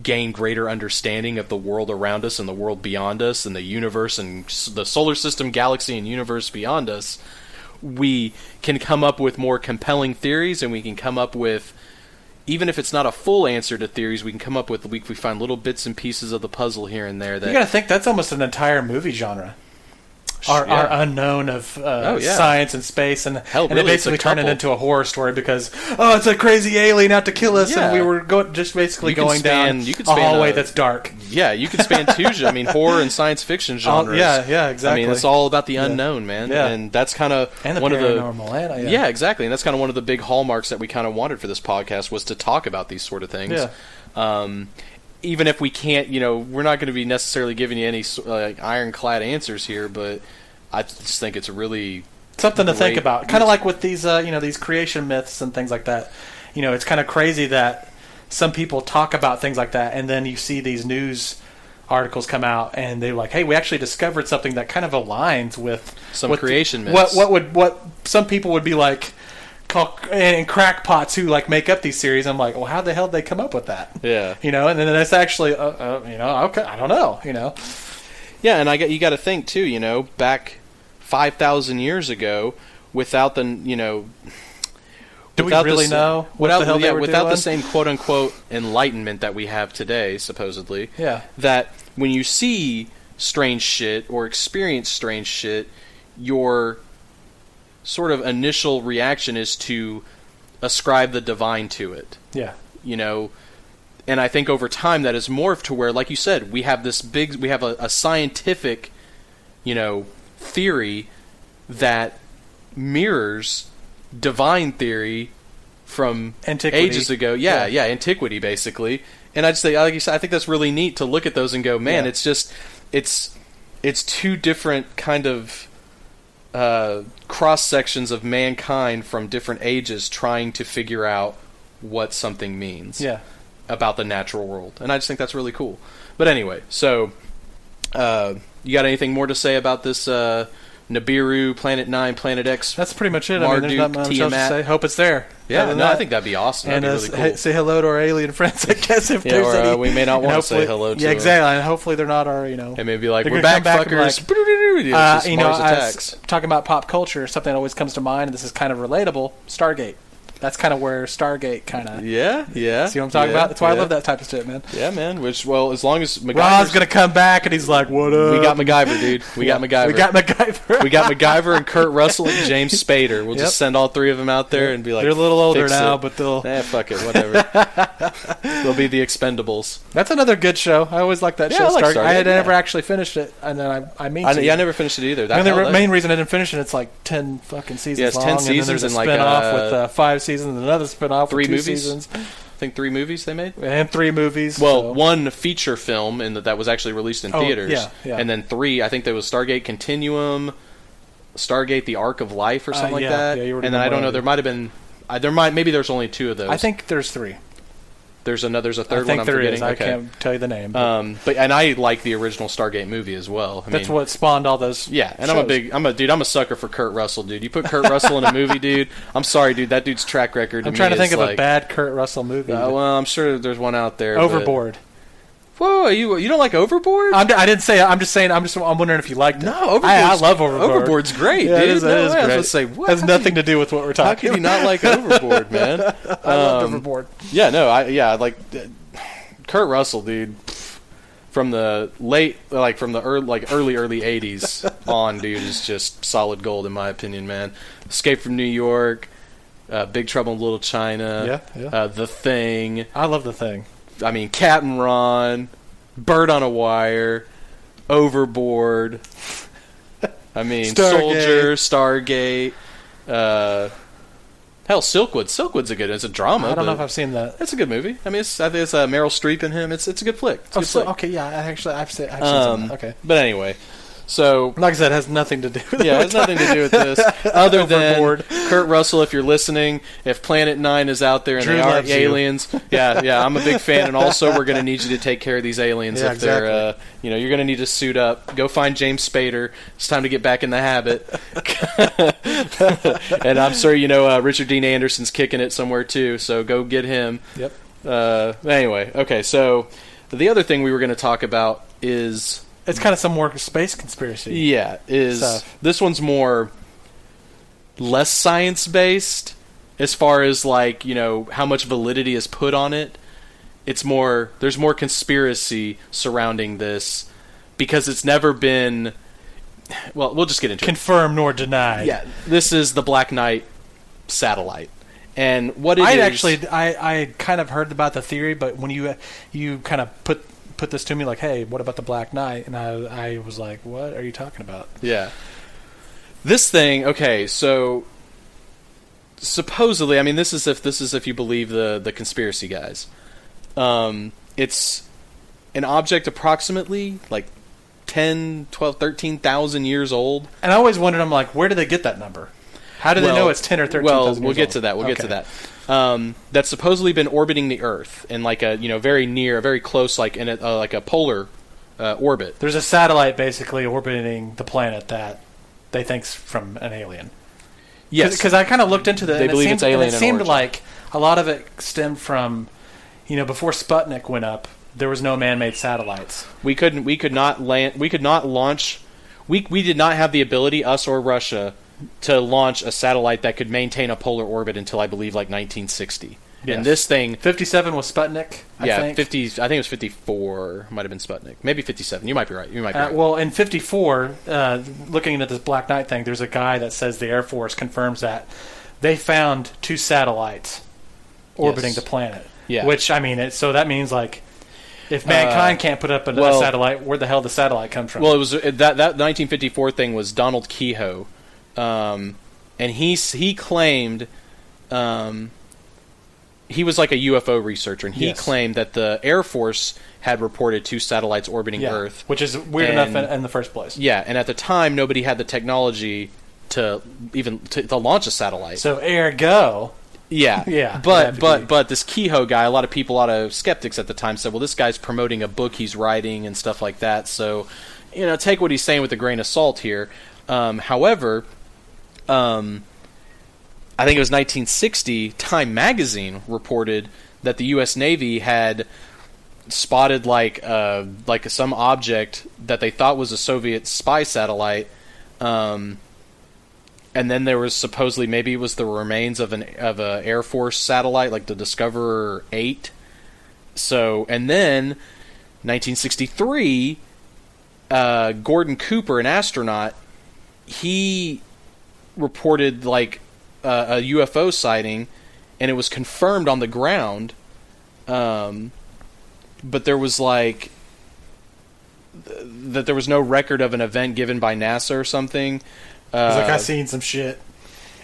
gain greater understanding of the world around us and the world beyond us and the universe and the solar system, galaxy, and universe beyond us, we can come up with more compelling theories, and we can come up with, even if it's not a full answer to theories, we can come up with, we find little bits and pieces of the puzzle here and there. That you got to think that's almost an entire movie genre. Our unknown of science and space, and they basically turn it into a horror story because it's a crazy alien out to kill us, and we were going down a hallway that's dark. Yeah, you could span two. I mean, horror and science fiction genres. Yeah, exactly. I mean, it's all about the unknown, man. Yeah. And that's kind of one of the yeah, exactly, and that's kind of one of the big hallmarks that we kind of wanted for this podcast was to talk about these sort of things. Yeah. Even if we can't, we're not going to be necessarily giving you any ironclad answers here, but I just think it's really something to think about. Kind of like with these, these creation myths and things like that. It's kind of crazy that some people talk about things like that, and then you see these news articles come out, and they're like, "Hey, we actually discovered something that kind of aligns with some creation myths." What some people would be like. And crackpots who make up these series. I'm like, well, how the hell did they come up with that? Yeah, and then that's actually, okay, I don't know, Yeah, and you got to think too, back 5,000 years ago, without the, do we really know what the hell they were without doing? the same quote unquote enlightenment that we have today, supposedly. Yeah, that when you see strange shit or experience strange shit, your sort of initial reaction is to ascribe the divine to it. Yeah. And I think over time that has morphed to where, like you said, we have a scientific, theory that mirrors divine theory from Antiquity. ages ago. Yeah, antiquity basically. And I just say, like you said, I think that's really neat to look at those and go, man, it's just it's two different kind of cross sections of mankind from different ages trying to figure out what something means about the natural world. And I just think that's really cool. But anyway, so you got anything more to say about this Nibiru, Planet 9, Planet X? That's pretty much it. Marduk, there's not much else to say. Hope it's there. Yeah, I think that'd be awesome. And that'd be really cool. say hello to our alien friends, I guess, if there's any. We may not want to say hello to them. Yeah, exactly. And hopefully they're not our, And maybe like, they're we're gonna back, come back fuckers. Mars attacks. Talking about pop culture, something that always comes to mind, and this is kind of relatable, Stargate. That's kind of where Stargate kind of... Yeah. See what I'm talking about? That's why I love that type of shit, man. Yeah, man. Which, well, as long as MacGyver's... Ron's going to come back, and he's like, what up? We got MacGyver, dude. We got MacGyver. We got MacGyver and Kurt Russell and James Spader. We'll just send all three of them out there and be like... They're a little older now, but they'll... fuck it, whatever. They'll be the Expendables. That's another good show. I always liked that show. I like Stargate. I had never actually finished it, and then I never finished it either. The main reason I didn't finish it, it's like 10 fucking seasons long. 10 seasons, and then there's a spin-off with 5 seasons, and another spin-off with 2 seasons. I think 3 movies they made. And 3 movies. Well, 1 feature film that was actually released in theaters. Yeah. And then 3, I think there was Stargate Continuum, Stargate The Arc of Life or something like that. Yeah, and then I don't know, there might have been... maybe there's only 2 of those. I think there's 3. There's a third one I'm forgetting. I think there is. I can't tell you the name. But I like the original Stargate movie as well. That's what spawned all those. Yeah, and shows. I'm a sucker for Kurt Russell, dude. You put Kurt Russell in a movie, dude. I'm sorry, dude. That dude's track record. I'm trying to think of a bad Kurt Russell movie. Well, I'm sure there's one out there. Overboard. Whoa, you don't like Overboard? I didn't say. I'm just saying. I'm wondering if you liked it. No, Overboard. I love Overboard. Overboard's great, dude. It is great. I was going to say, what? Has nothing to do with what we're talking about. How can you not like Overboard, man? I love Overboard. Yeah, no, like Kurt Russell, dude. From the early 80s on, dude, is just solid gold in my opinion, man. Escape from New York, Big Trouble in Little China, The Thing. I love The Thing. I mean, Captain Ron, Bird on a Wire, Overboard. I mean, Soldier, Stargate. Hell, Silkwood. Silkwood's a good. It's a drama. I don't know if I've seen that. It's a good movie. I mean, I think it's Meryl Streep in him. It's a good flick. It's a good flick. Okay, yeah. I've seen some. Okay, but anyway. So, like I said, it has nothing to do with it. Yeah, it has nothing to do with this. Other than Kurt Russell, if you're listening, if Planet 9 is out there and Drew they are loves aliens, yeah, I'm a big fan. And also, we're going to need you to take care of these aliens if they're, you're going to need to suit up. Go find James Spader. It's time to get back in the habit. And I'm sure Richard Dean Anderson's kicking it somewhere too. So go get him. Yep. Anyway, okay. So the other thing we were going to talk about is. It's kind of some more space conspiracy. Yeah, stuff. This one's less science-based as far as how much validity is put on it. There's more conspiracy surrounding this because it's never been, well, we'll just get into confirmed nor denied. Yeah, this is the Black Knight satellite. And what it is... I kind of heard about the theory, but when you kind of put this to me like, hey, what about the Black Knight? And I was like, what are you talking about? Yeah. This thing, okay, so supposedly, I mean, this is if you believe the conspiracy guys. It's an object approximately 10, 12, 13,000 years old. And I always wondered, I'm like, where did they get that number? How do they know it's 10 or 13,000 years old? We'll get to that. We'll get to that. That's supposedly been orbiting the Earth in very near, very close, in a polar orbit. There's a satellite basically orbiting the planet that they think's from an alien. Yes, because I kind of looked into that. They believe it's alien. And it seemed like a lot of it stemmed from, before Sputnik went up, there was no man-made satellites. We could not launch. We did not have the ability, us or Russia, to launch a satellite that could maintain a polar orbit until I believe 1960. Yes. And this thing, 57 was Sputnik. I think. 50. I think it was 54. Might have been Sputnik. Maybe 57. You might be right. Well, in 54, looking at this Black Knight thing, there's a guy that says the Air Force confirms that they found 2 satellites orbiting the planet. Yeah. Which so that means if mankind can't put up a satellite, where the hell did the satellite come from? Well, it was that 1954 thing was Donald Kehoe. And he claimed he was like a UFO researcher, and he Yes. claimed that the Air Force had reported 2 satellites orbiting Earth. Which is weird enough in the first place. Yeah, and at the time, nobody had the technology to even to launch a satellite. So ergo, Yeah, Yeah, but this Kehoe guy, a lot of skeptics at the time said, well, this guy's promoting a book he's writing and stuff like that. So, take what he's saying with a grain of salt here. However, I think it was 1960, Time magazine reported that the U.S. Navy had spotted like some object that they thought was a Soviet spy satellite. And then there was supposedly, maybe it was the remains of a Air Force satellite, like the Discoverer 8. So, and then 1963, Gordon Cooper, an astronaut, he reported like a UFO sighting, and it was confirmed on the ground. But there was like that there was no record of an event given by NASA or something. He's like, I seen some shit.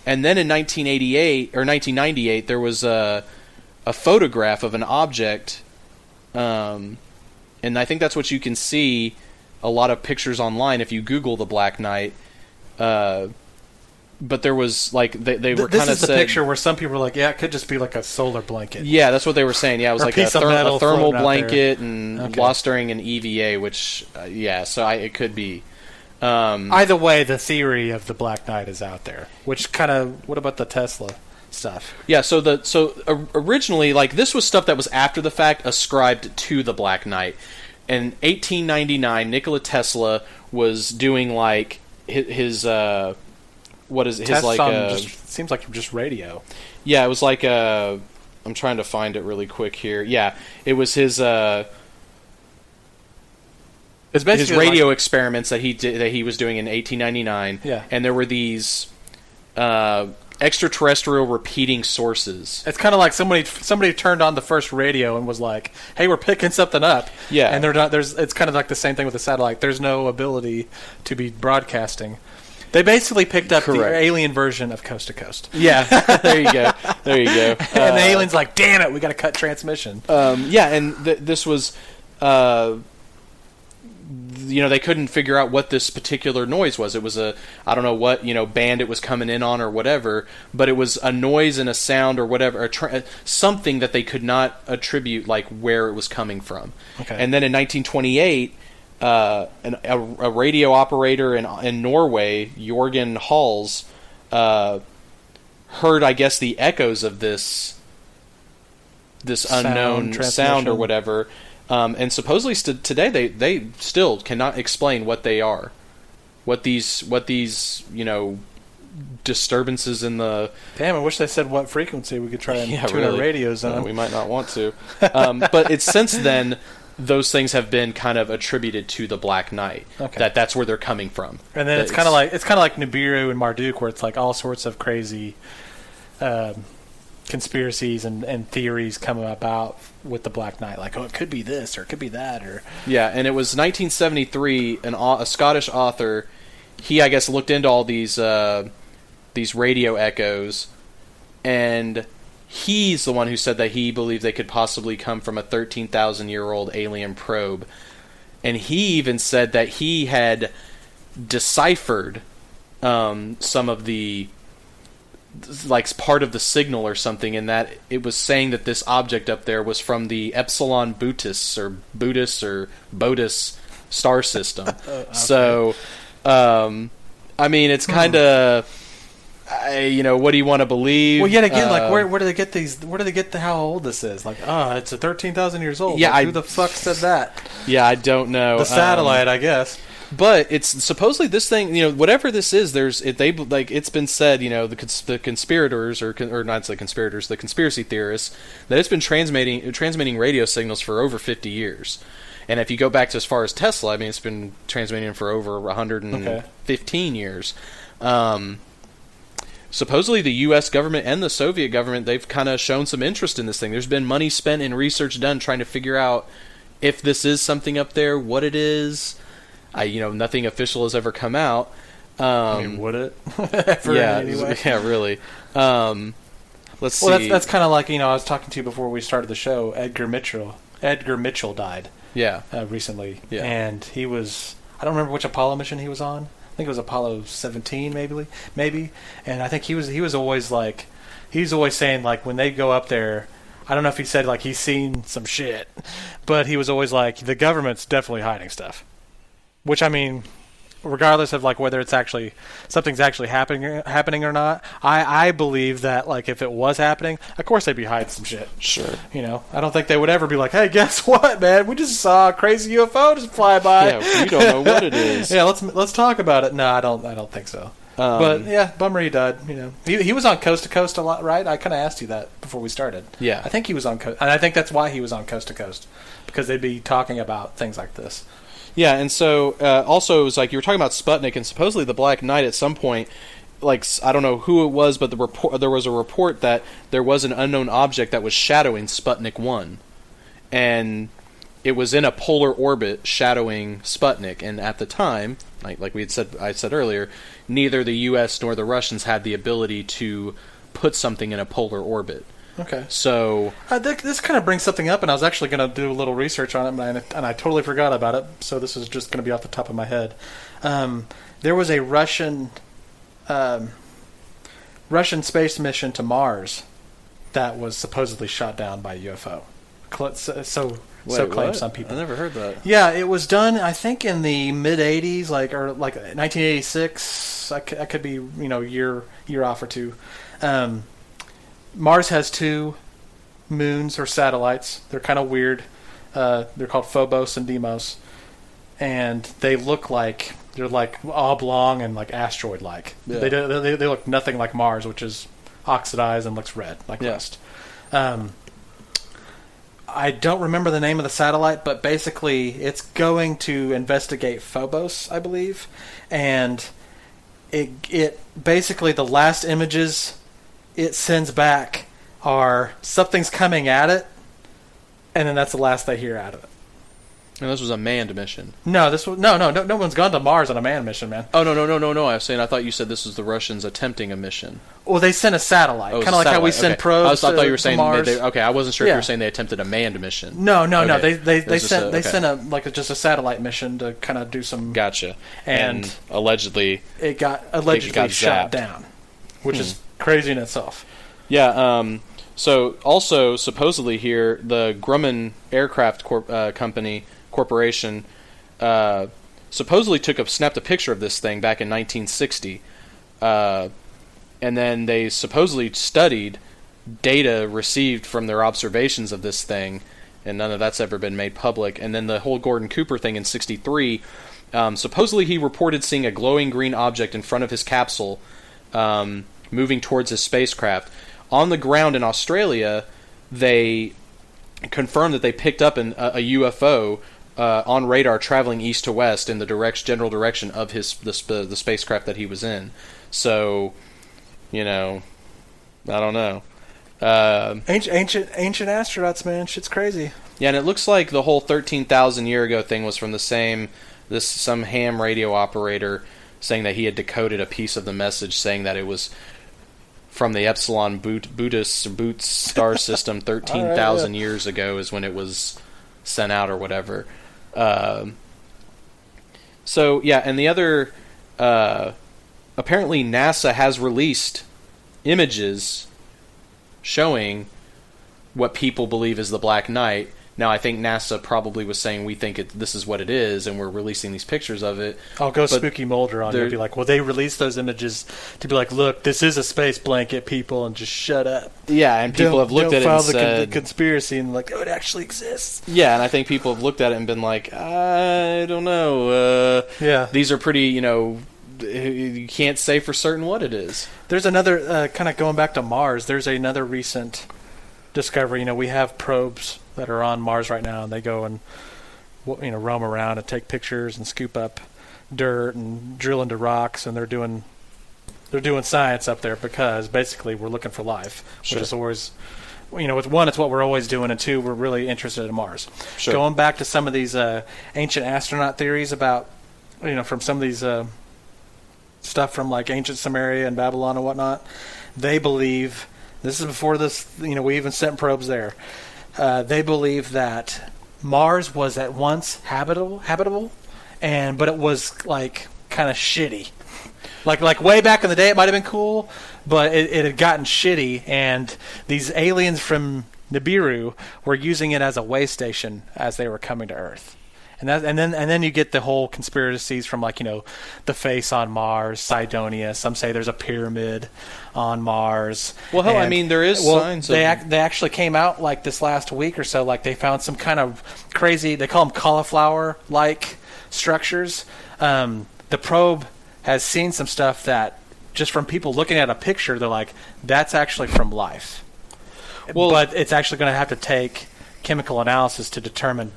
And then in 1988 or 1998, there was a photograph of an object, and I think that's what you can see. A lot of pictures online if you Google the Black Knight. But there was like they were kind of This is the picture where some people are like, yeah, it could just be like a solar blanket. Yeah, that's what they were saying. Yeah, it was like a thermal blanket and Okay. lost during an EVA, which so it could be. Either way, the theory of the Black Knight is out there. Which kind of, what about the Tesla stuff? Yeah, so originally, like, this was stuff that was after the fact ascribed to the Black Knight. In 1899, Nikola Tesla was doing like his what is it? His like seems like just radio. Yeah, it was like I'm trying to find it really quick here. Yeah, it was his radio experiments that he was doing in 1899. Yeah. And there were these extraterrestrial repeating sources. It's kind of like somebody turned on the first radio and was like, "Hey, we're picking something up." Yeah. And they're not. It's kind of like the same thing with the satellite. There's no ability to be broadcasting. They basically picked up Correct. the alien version of Coast to Coast. Yeah, there you go. And the alien's like, "Damn it, we got to cut transmission." And this was, they couldn't figure out what this particular noise was. It was I don't know what, band it was coming in on or whatever, but it was a noise and a sound or whatever, or something that they could not attribute, like, where it was coming from. Okay. And then in 1928, a radio operator in Norway, Jorgen Hals, heard, I guess, the echoes of this unknown sound or whatever. And supposedly today they still cannot explain what they are, what these disturbances in the. Damn, I wish they said what frequency we could try and tune our radios on. We might not want to, but it's since then those things have been kind of attributed to the Black Knight. Okay. That's where they're coming from. And then it's kind of like Nibiru and Marduk, where it's like all sorts of crazy conspiracies and theories come about with the Black Knight, like, oh, it could be this or it could be that, or and it was 1973. A Scottish author, he, I guess, looked into all these radio echoes, and he's the one who said that he believed they could possibly come from a 13,000-year-old alien probe, and he even said that he had deciphered some of the, like, part of the signal or something, and that it was saying that this object up there was from the Epsilon Bootis or Botis star system. Okay. So, I mean, it's kind of, what do you want to believe? Well, yet again, like, where do they get these? Where do they get how old this is? Like, it's 13,000 years old. Yeah, like, who the fuck said that? Yeah, I don't know. The satellite, I guess. But it's supposedly this thing, whatever this is. It's been said, the conspirators or not the conspirators, the conspiracy theorists, that it's been transmitting radio signals for over 50 years. And if you go back to as far as Tesla, I mean, it's been transmitting for over 115 years. Supposedly the U.S. government and the Soviet government, they've kind of shown some interest in this thing. There's been money spent and research done trying to figure out if this is something up there, what it is. Nothing official has ever come out. I mean, would it? Yeah, really. let's see. Well, that's kind of like, I was talking to you before we started the show. Edgar Mitchell died. Yeah. Recently. Yeah. And he was, I don't remember which Apollo mission he was on. I think it was Apollo 17, maybe. And I think he was always like, he's always saying, like, when they go up there, I don't know if he said, like, he's seen some shit, but he was always like, the government's definitely hiding stuff. Which, I mean, regardless of, like, whether it's actually, something's actually happening or not, I believe that, like, if it was happening, of course they'd be hiding some shit. Sure. I don't think they would ever be like, hey, guess what, man? We just saw a crazy UFO just fly by. Yeah, we don't know what it is. Yeah, let's talk about it. No, I don't think so. But yeah, bummer he died. He was on Coast to Coast a lot, right? I kind of asked you that before we started. Yeah, I think he was on Coast, and I think that's why he was on Coast to Coast, because they'd be talking about things like this. Yeah, and so also it was like you were talking about Sputnik, and supposedly the Black Knight at some point, like I don't know who it was, but there was a report that there was an unknown object that was shadowing Sputnik 1, and it was in a polar orbit shadowing Sputnik, and at the time, like I said earlier, neither the U.S. nor the Russians had the ability to put something in a polar orbit. Okay. So this kind of brings something up, and I was actually going to do a little research on it, and I totally forgot about it. So this is just going to be off the top of my head. There was a Russian space mission to Mars that was supposedly shot down by a UFO. So claim some people. I never heard that. Yeah, it was done, I think, in the mid '80s, like 1986. I could be, year off or two. Mars has 2 moons or satellites. They're kind of weird. They're called Phobos and Deimos, and they look like they're like oblong and like asteroid-like. Yeah. They look nothing like Mars, which is oxidized and looks red like rust. I don't remember the name of the satellite, but basically it's going to investigate Phobos, I believe, and it basically the last images it sends back are something's coming at it, and then that's the last they hear out of it. And this was a manned mission. No, no one's gone to Mars on a manned mission, man. Oh, no. I thought you said this was the Russians attempting a mission. Well, they sent a satellite, kind of like how we send probes. I thought you were saying Mars. Okay, I wasn't sure if you were saying they attempted a manned mission. No. They sent just a satellite mission to kind of do some. Gotcha. And allegedly it got shot down, which is crazy in itself. Yeah. So also supposedly here the Grumman Aircraft Corporation supposedly snapped a picture of this thing back in 1960, and then they supposedly studied data received from their observations of this thing, and none of that's ever been made public. And then the whole Gordon Cooper thing in '63, supposedly he reported seeing a glowing green object in front of his capsule, moving towards his spacecraft. On the ground in Australia, they confirmed that they picked up a UFO on radar traveling east to west in the general direction of the spacecraft that he was in. So, I don't know. Ancient astronauts, man, shit's crazy. Yeah, and it looks like the whole 13,000 year ago thing was from some ham radio operator saying that he had decoded a piece of the message saying that it was from the Epsilon Boots star system 13,000 years ago is when it was sent out or whatever. So, yeah, and the other... apparently NASA has released images showing what people believe is the Black Knight. Now, I think NASA probably was saying, we think this is what it is, and we're releasing these pictures of it. I'll go Spooky Mulder on you and be like, well, they released those images to be like, look, this is a space blanket, people, and just shut up. Yeah, and people have looked at it and said... the conspiracy and like, oh, it actually exists. Yeah, and I think people have looked at it and been like, I don't know. These are pretty, you can't say for certain what it is. There's another, kind of going back to Mars, there's another recent discovery. We have probes that are on Mars right now, and they go and roam around and take pictures and scoop up dirt and drill into rocks, and they're doing science up there because basically we're looking for life, which is always, it's one, it's what we're always doing, and two, we're really interested in Mars. Sure. Going back to some of these ancient astronaut theories about, from some of these stuff from like ancient Sumeria and Babylon and whatnot, they believe This is before this, we even sent probes there. They believe that Mars was at once habitable, but it was like kind of shitty. Like way back in the day, it might have been cool, but it had gotten shitty, and these aliens from Nibiru were using it as a way station as they were coming to Earth. And then you get the whole conspiracies from the face on Mars, Cydonia. Some say there's a pyramid on Mars. Well, hell, I mean, there is signs. They actually came out like this last week or so. Like they found some kind of crazy. They call them cauliflower-like structures. The probe has seen some stuff that just from people looking at a picture, they're like, that's actually from life. Well, but it's actually going to have to take chemical analysis to determine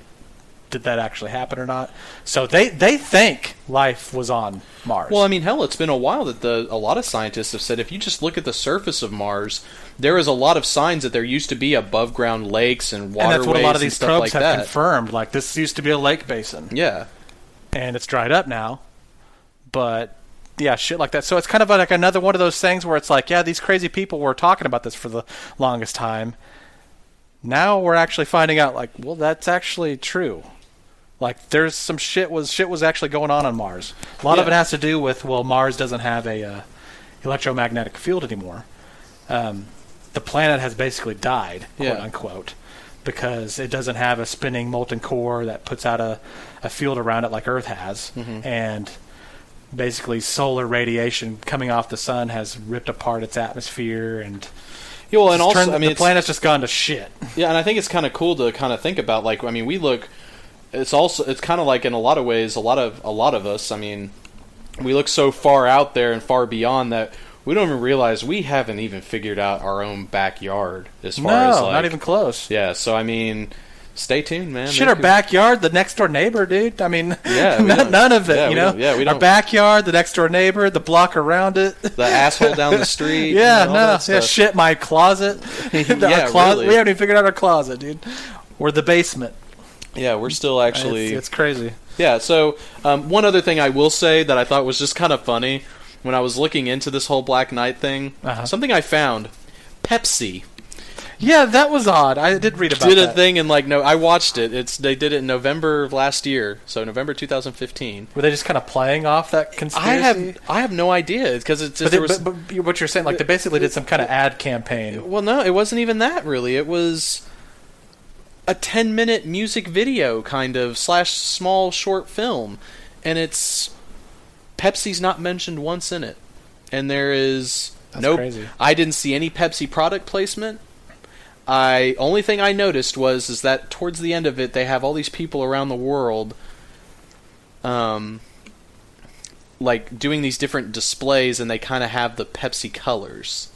did that actually happen or not. So they think life was on Mars. Well, I mean, hell, it's been a while that a lot of scientists have said if you just look at the surface of Mars, there is a lot of signs that there used to be above ground lakes and waterways. And that's what a lot of these probes have that. confirmed. Like, this used to be a lake basin. Yeah. And it's dried up now. But yeah, shit like that. So it's kind of like another one of those things where it's like, yeah, these crazy people were talking about this for the longest time. Now we're actually finding out, like, well, that's actually true. Like, there's some shit was actually going on Mars. A lot of it has to do with, well, Mars doesn't have a electromagnetic field anymore. The planet has basically died, quote unquote, because it doesn't have a spinning molten core that puts out a field around it like Earth has, and basically solar radiation coming off the sun has ripped apart its atmosphere and. Yeah, well, and also, I mean, the planet's just gone to shit. Yeah, and I think it's kind of cool to kind of think about. Like, I mean, we look. It's kind of like in a lot of ways, a lot of us. I mean, we look so far out there and far beyond that we don't even realize we haven't even figured out our own backyard as far as not even close. Yeah, so I mean, stay tuned, man. Shit, our backyard, the next door neighbor, dude. I mean, yeah, none of it. Yeah, we don't. Our backyard, the next door neighbor, the block around it, the asshole down the street. Shit, my closet. Really. We haven't even figured out our closet, dude. Or the basement. Yeah, we're still actually. It's crazy. Yeah. So one other thing I will say that I thought was just kind of funny when I was looking into this whole Black Knight thing. Something I found: Pepsi. Yeah, that was odd. I did read about that. Did a thing and I watched it. They did it in November of last year, so November 2015. Were they just kind of playing off that conspiracy? I have no idea because it's just but what you're saying, like they basically did some kind of ad campaign. Well, no, it wasn't even that really. It was a 10-minute music video kind of / small short film, and it's Pepsi's not mentioned once in it, and there is crazy. I didn't see any Pepsi product placement. Only thing I noticed is that towards the end of it, they have all these people around the world, like doing these different displays, and they kind of have the Pepsi colors.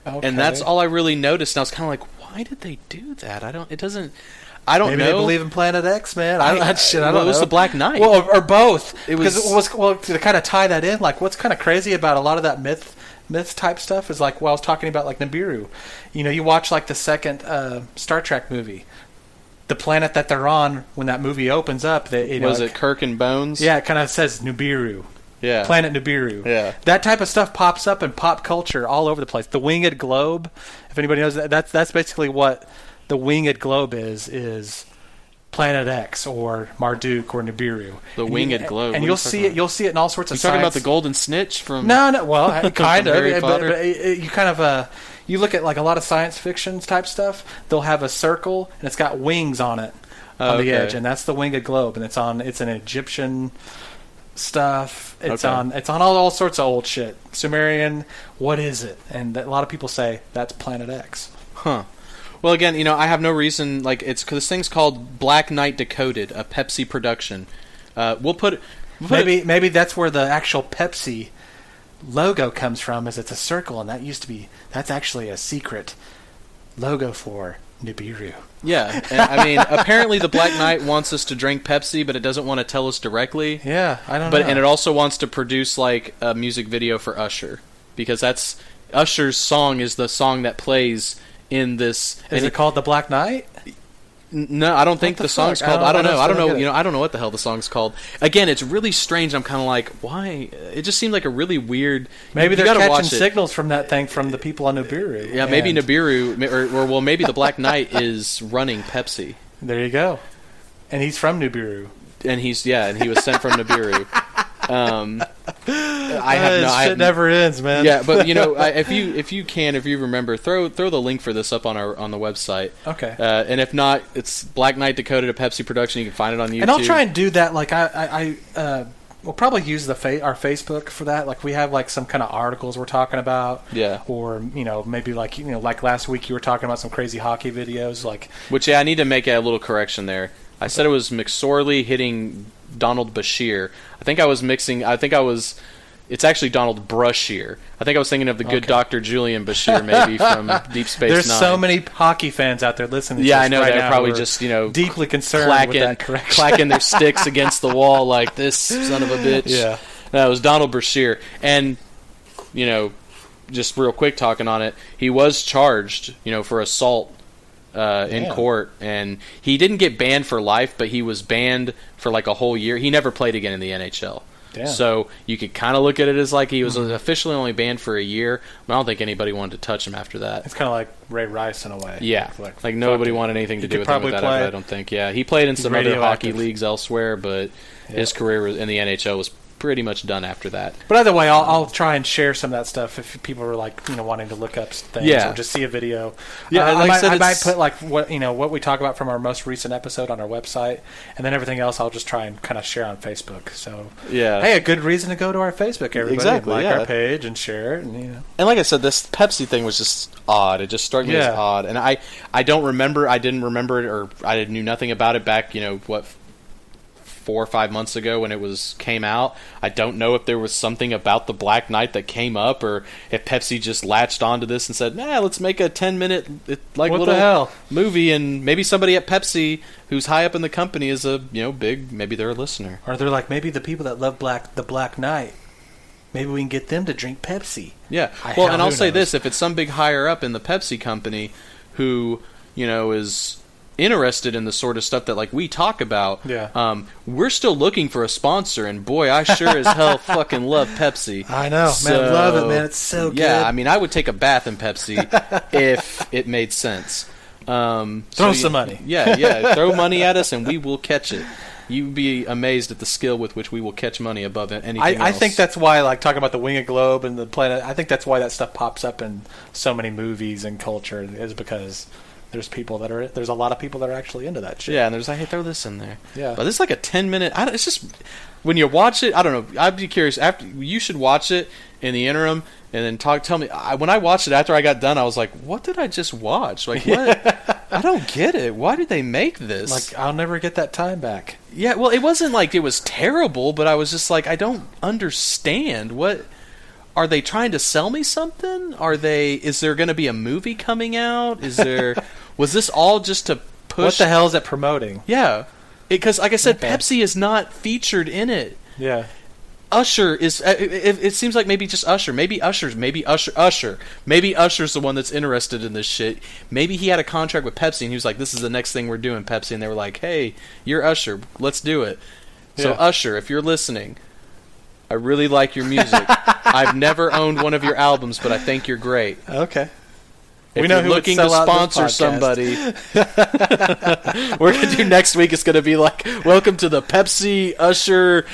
Okay. And that's all I really noticed. And I was kind of like, why did they do that? I don't know. Maybe they believe in Planet X, man. I don't know. It was the Black Knight. Well, or both. To kind of tie that in, like what's kind of crazy about a lot of that myth type stuff is like, I was talking about like Nibiru. You watch like the second Star Trek movie. The planet that they're on when that movie opens up, it Kirk and Bones? Yeah, it kind of says Nibiru. Yeah. Planet Nibiru. Yeah. That type of stuff pops up in pop culture all over the place. The winged globe, if anybody knows that's basically what the winged globe is Planet X or Marduk or Nibiru. The winged globe. And you'll see it in all sorts of science. You're talking about the golden snitch from No, well, kind of. But you kind of you look at like a lot of science fiction type stuff, they'll have a circle and it's got wings on it on the edge, and that's the winged globe, and it's an Egyptian stuff. It's on all sorts of old shit. Sumerian, what is it? And a lot of people say that's Planet X. Huh. Well, again, I have no reason. Like, this thing's called Black Knight Decoded, a Pepsi production. Maybe that's where the actual Pepsi logo comes from. Is it's a circle, and that's actually a secret logo for Nibiru. Yeah, and, I mean, apparently the Black Knight wants us to drink Pepsi, but it doesn't want to tell us directly. Yeah, I don't know. And it also wants to produce like a music video for Usher, because that's Usher's song is the song that plays in this. Is it called the Black Knight? No, I don't think the song's fuck? called. I don't know. I don't know. get it. I don't know what the hell the song's called. Again, it's really strange. I'm kind of like, why? It just seemed like a really weird. Maybe you they're gotta catching watch it. signals from that thing from the people on Nibiru. Yeah, maybe And Nibiru, or well, maybe the Black Knight is running Pepsi, there you go. And he's from Nibiru. and he was sent from Nibiru. I have no. Shit never ends, man. Yeah, but if you remember, throw the link for this up on the website. Okay. And if not, it's Black Knight Dakota to Pepsi production. You can find it on YouTube. And I'll try and do that. Like we'll probably use our Facebook for that. Like we have like some kind of articles we're talking about. Yeah. Or maybe like like last week you were talking about some crazy hockey videos. Like I need to make a little correction there. I said it was McSorley hitting Donald Bashir. It's actually Donald Brashear. I think I was thinking of the good Dr. Julian Bashir, maybe from Deep Space Nine. There's so many hockey fans out there listening to yeah, this I know. right They're now probably who are just, deeply concerned with that correction. clacking their sticks against the wall like, this son of a bitch. Yeah. No, it was Donald Brashear. And, just real quick talking on it, he was charged, for assault in court. And he didn't get banned for life, but he was banned for like a whole year. He never played again in the NHL. Damn. So you could kind of look at it as like he was officially only banned for a year. I don't think anybody wanted to touch him after that. It's kind of like Ray Rice in a way. Yeah, like nobody wanted anything to do with him with that. I don't think. Yeah, he played in some other hockey leagues elsewhere, but his career in the NHL was pretty much done after that. But either way, I'll try and share some of that stuff if people are like wanting to look up things or just see a video. Yeah, I might put like what we talk about from our most recent episode on our website, and then everything else I'll just try and kind of share on Facebook. So hey, a good reason to go to our Facebook, everybody, exactly, our page and share it, and And like I said, this Pepsi thing was just odd. It just struck me as odd, and I didn't remember it, or I knew nothing about it back 4 or 5 months ago when it came out. I don't know if there was something about the Black Knight that came up, or if Pepsi just latched onto this and said, let's make a 10-minute little movie, and maybe somebody at Pepsi who's high up in the company is a big, maybe they're a listener. Or they're like, maybe the people that love the Black Knight, maybe we can get them to drink Pepsi. Yeah. And I'll say this, if it's some big higher up in the Pepsi company who, is interested in the sort of stuff that like we talk about, we're still looking for a sponsor, and boy, I sure as hell fucking love Pepsi. I know, man, I love it, man. It's so good. Yeah, I mean, I would take a bath in Pepsi if it made sense. Throw some money. Yeah, throw money at us and we will catch it. You'd be amazed at the skill with which we will catch money above anything else. I think that's why, like, talking about the Winged Globe and the planet, I think that's why that stuff pops up in so many movies and culture, is because there's a lot of people that are actually into that shit. Yeah, and there's like, hey, throw this in there. Yeah. But it's like a 10-minute... it's just... When you watch it, I don't know. I'd be curious. You should watch it in the interim and then tell me. When I watched it after I got done, I was like, what did I just watch? Like, what? I don't get it. Why did they make this? Like, I'll never get that time back. Yeah, well, it wasn't like it was terrible, but I was just like, I don't understand. What... Are they trying to sell me something? Is there going to be a movie coming out? Was this all just to push? What the hell is it promoting? Yeah. Because, like I said, Pepsi is not featured in it. Yeah. Usher is... It seems like maybe just Usher. Maybe Usher. Maybe Usher's the one that's interested in this shit. Maybe he had a contract with Pepsi, and he was like, this is the next thing we're doing, Pepsi. And they were like, hey, you're Usher. Let's do it. So, Usher, if you're listening... I really like your music. I've never owned one of your albums, but I think you're great. Okay. If you're looking to sponsor somebody, we're going to do next week. It's going to be like, welcome to the Pepsi Usher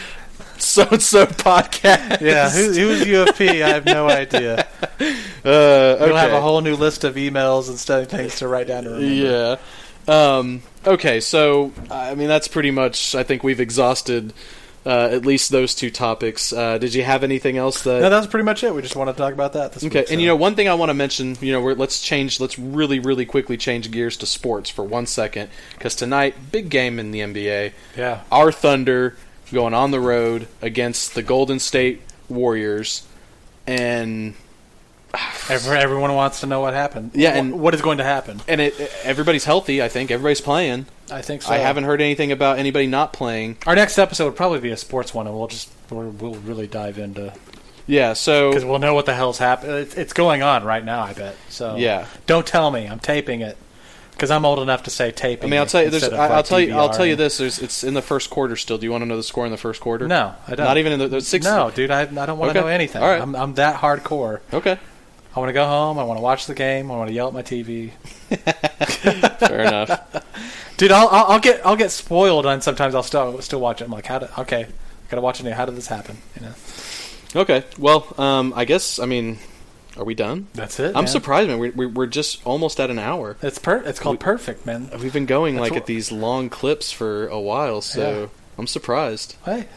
so-and-so podcast. Yeah, who's UFP? I have no idea. Okay. We'll have a whole new list of emails and stuff, things to write down to remember. Yeah. Okay, so, I mean, that's pretty much, I think we've exhausted... at least those two topics. Did you have anything else? No, that was pretty much it. We just wanted to talk about that this week. Okay, and one thing I want to mention, let's really, really quickly change gears to sports for 1 second, because tonight, big game in the NBA. Yeah. Our Thunder going on the road against the Golden State Warriors, and... Everyone wants to know what happened. Yeah, and what is going to happen. And everybody's healthy, I think. Everybody's playing. I think so. I haven't heard anything about anybody not playing. Our next episode would probably be a sports one, and we'll really dive into... Yeah, so... Because we'll know what the hell's happening. It's going on right now, I bet. So yeah. Don't tell me. I'm taping it. Because I'm old enough to say taping. I mean, I'll tell you. I'll tell you DVR. this. It's in the first quarter still. Do you want to know the score in the first quarter? No, I don't. Not even in the sixth. No, dude, I don't want to know anything. All right. I'm that hardcore. Okay. I want to go home. I want to watch the game. I want to yell at my TV. Fair enough. Dude, I'll get spoiled, and sometimes I'll still watch it. I'm like, okay, gotta watch it now. How did this happen? You know. Okay. Well, I guess. I mean, are we done? That's it. I'm man. surprised, man. We're just almost at an hour. It's called perfect, man. We've been going at these long clips for a while, so yeah. I'm surprised. Hey,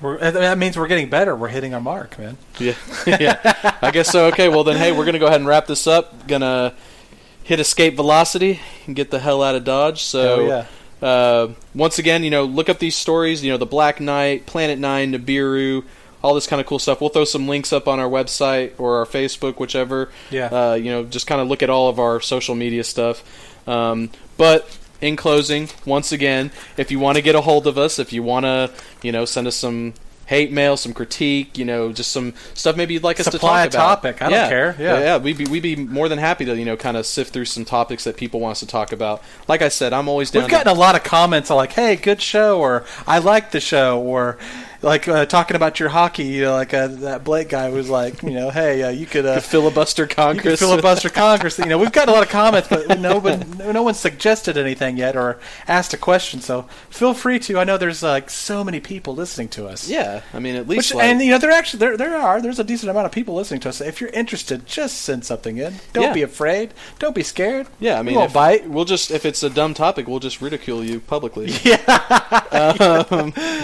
that means we're getting better. We're hitting our mark, man. Yeah, yeah. I guess so. Okay. Well, then, hey, we're gonna go ahead and wrap this up. Gonna hit escape velocity and get the hell out of Dodge. So, once again, look up these stories. The Black Knight, Planet 9, Nibiru. All this kind of cool stuff. We'll throw some links up on our website or our Facebook, whichever. Yeah. Just kind of look at all of our social media stuff. But in closing, once again, if you want to get a hold of us, if you want to, send us some hate mail, some critique, just some stuff maybe you'd like us to talk about. Supply a topic. I don't care. Yeah. We'd be more than happy to, kind of sift through some topics that people want us to talk about. Like I said, I'm always down. We've gotten a lot of comments like, hey, good show, or I like the show, or like talking about your hockey, that Blake guy was like, hey, you could filibuster Congress. You could filibuster Congress. We've got a lot of comments, but no one suggested anything yet or asked a question. So feel free to. I know there's so many people listening to us. Yeah, I mean at least. There's a decent amount of people listening to us. If you're interested, just send something in. Don't be afraid. Don't be scared. Yeah, I mean, we won't bite. If it's a dumb topic, we'll just ridicule you publicly. Yeah.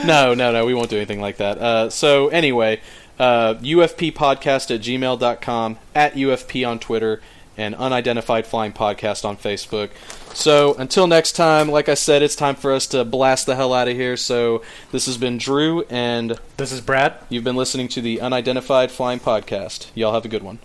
No, we won't do anything like that. So anyway, ufppodcast@gmail.com, @UFP on Twitter, and Unidentified Flying Podcast on Facebook. So until next time, like I said, it's time for us to blast the hell out of here. So this has been Drew, and this is Brad. You've been listening to the Unidentified Flying Podcast. Y'all have a good one.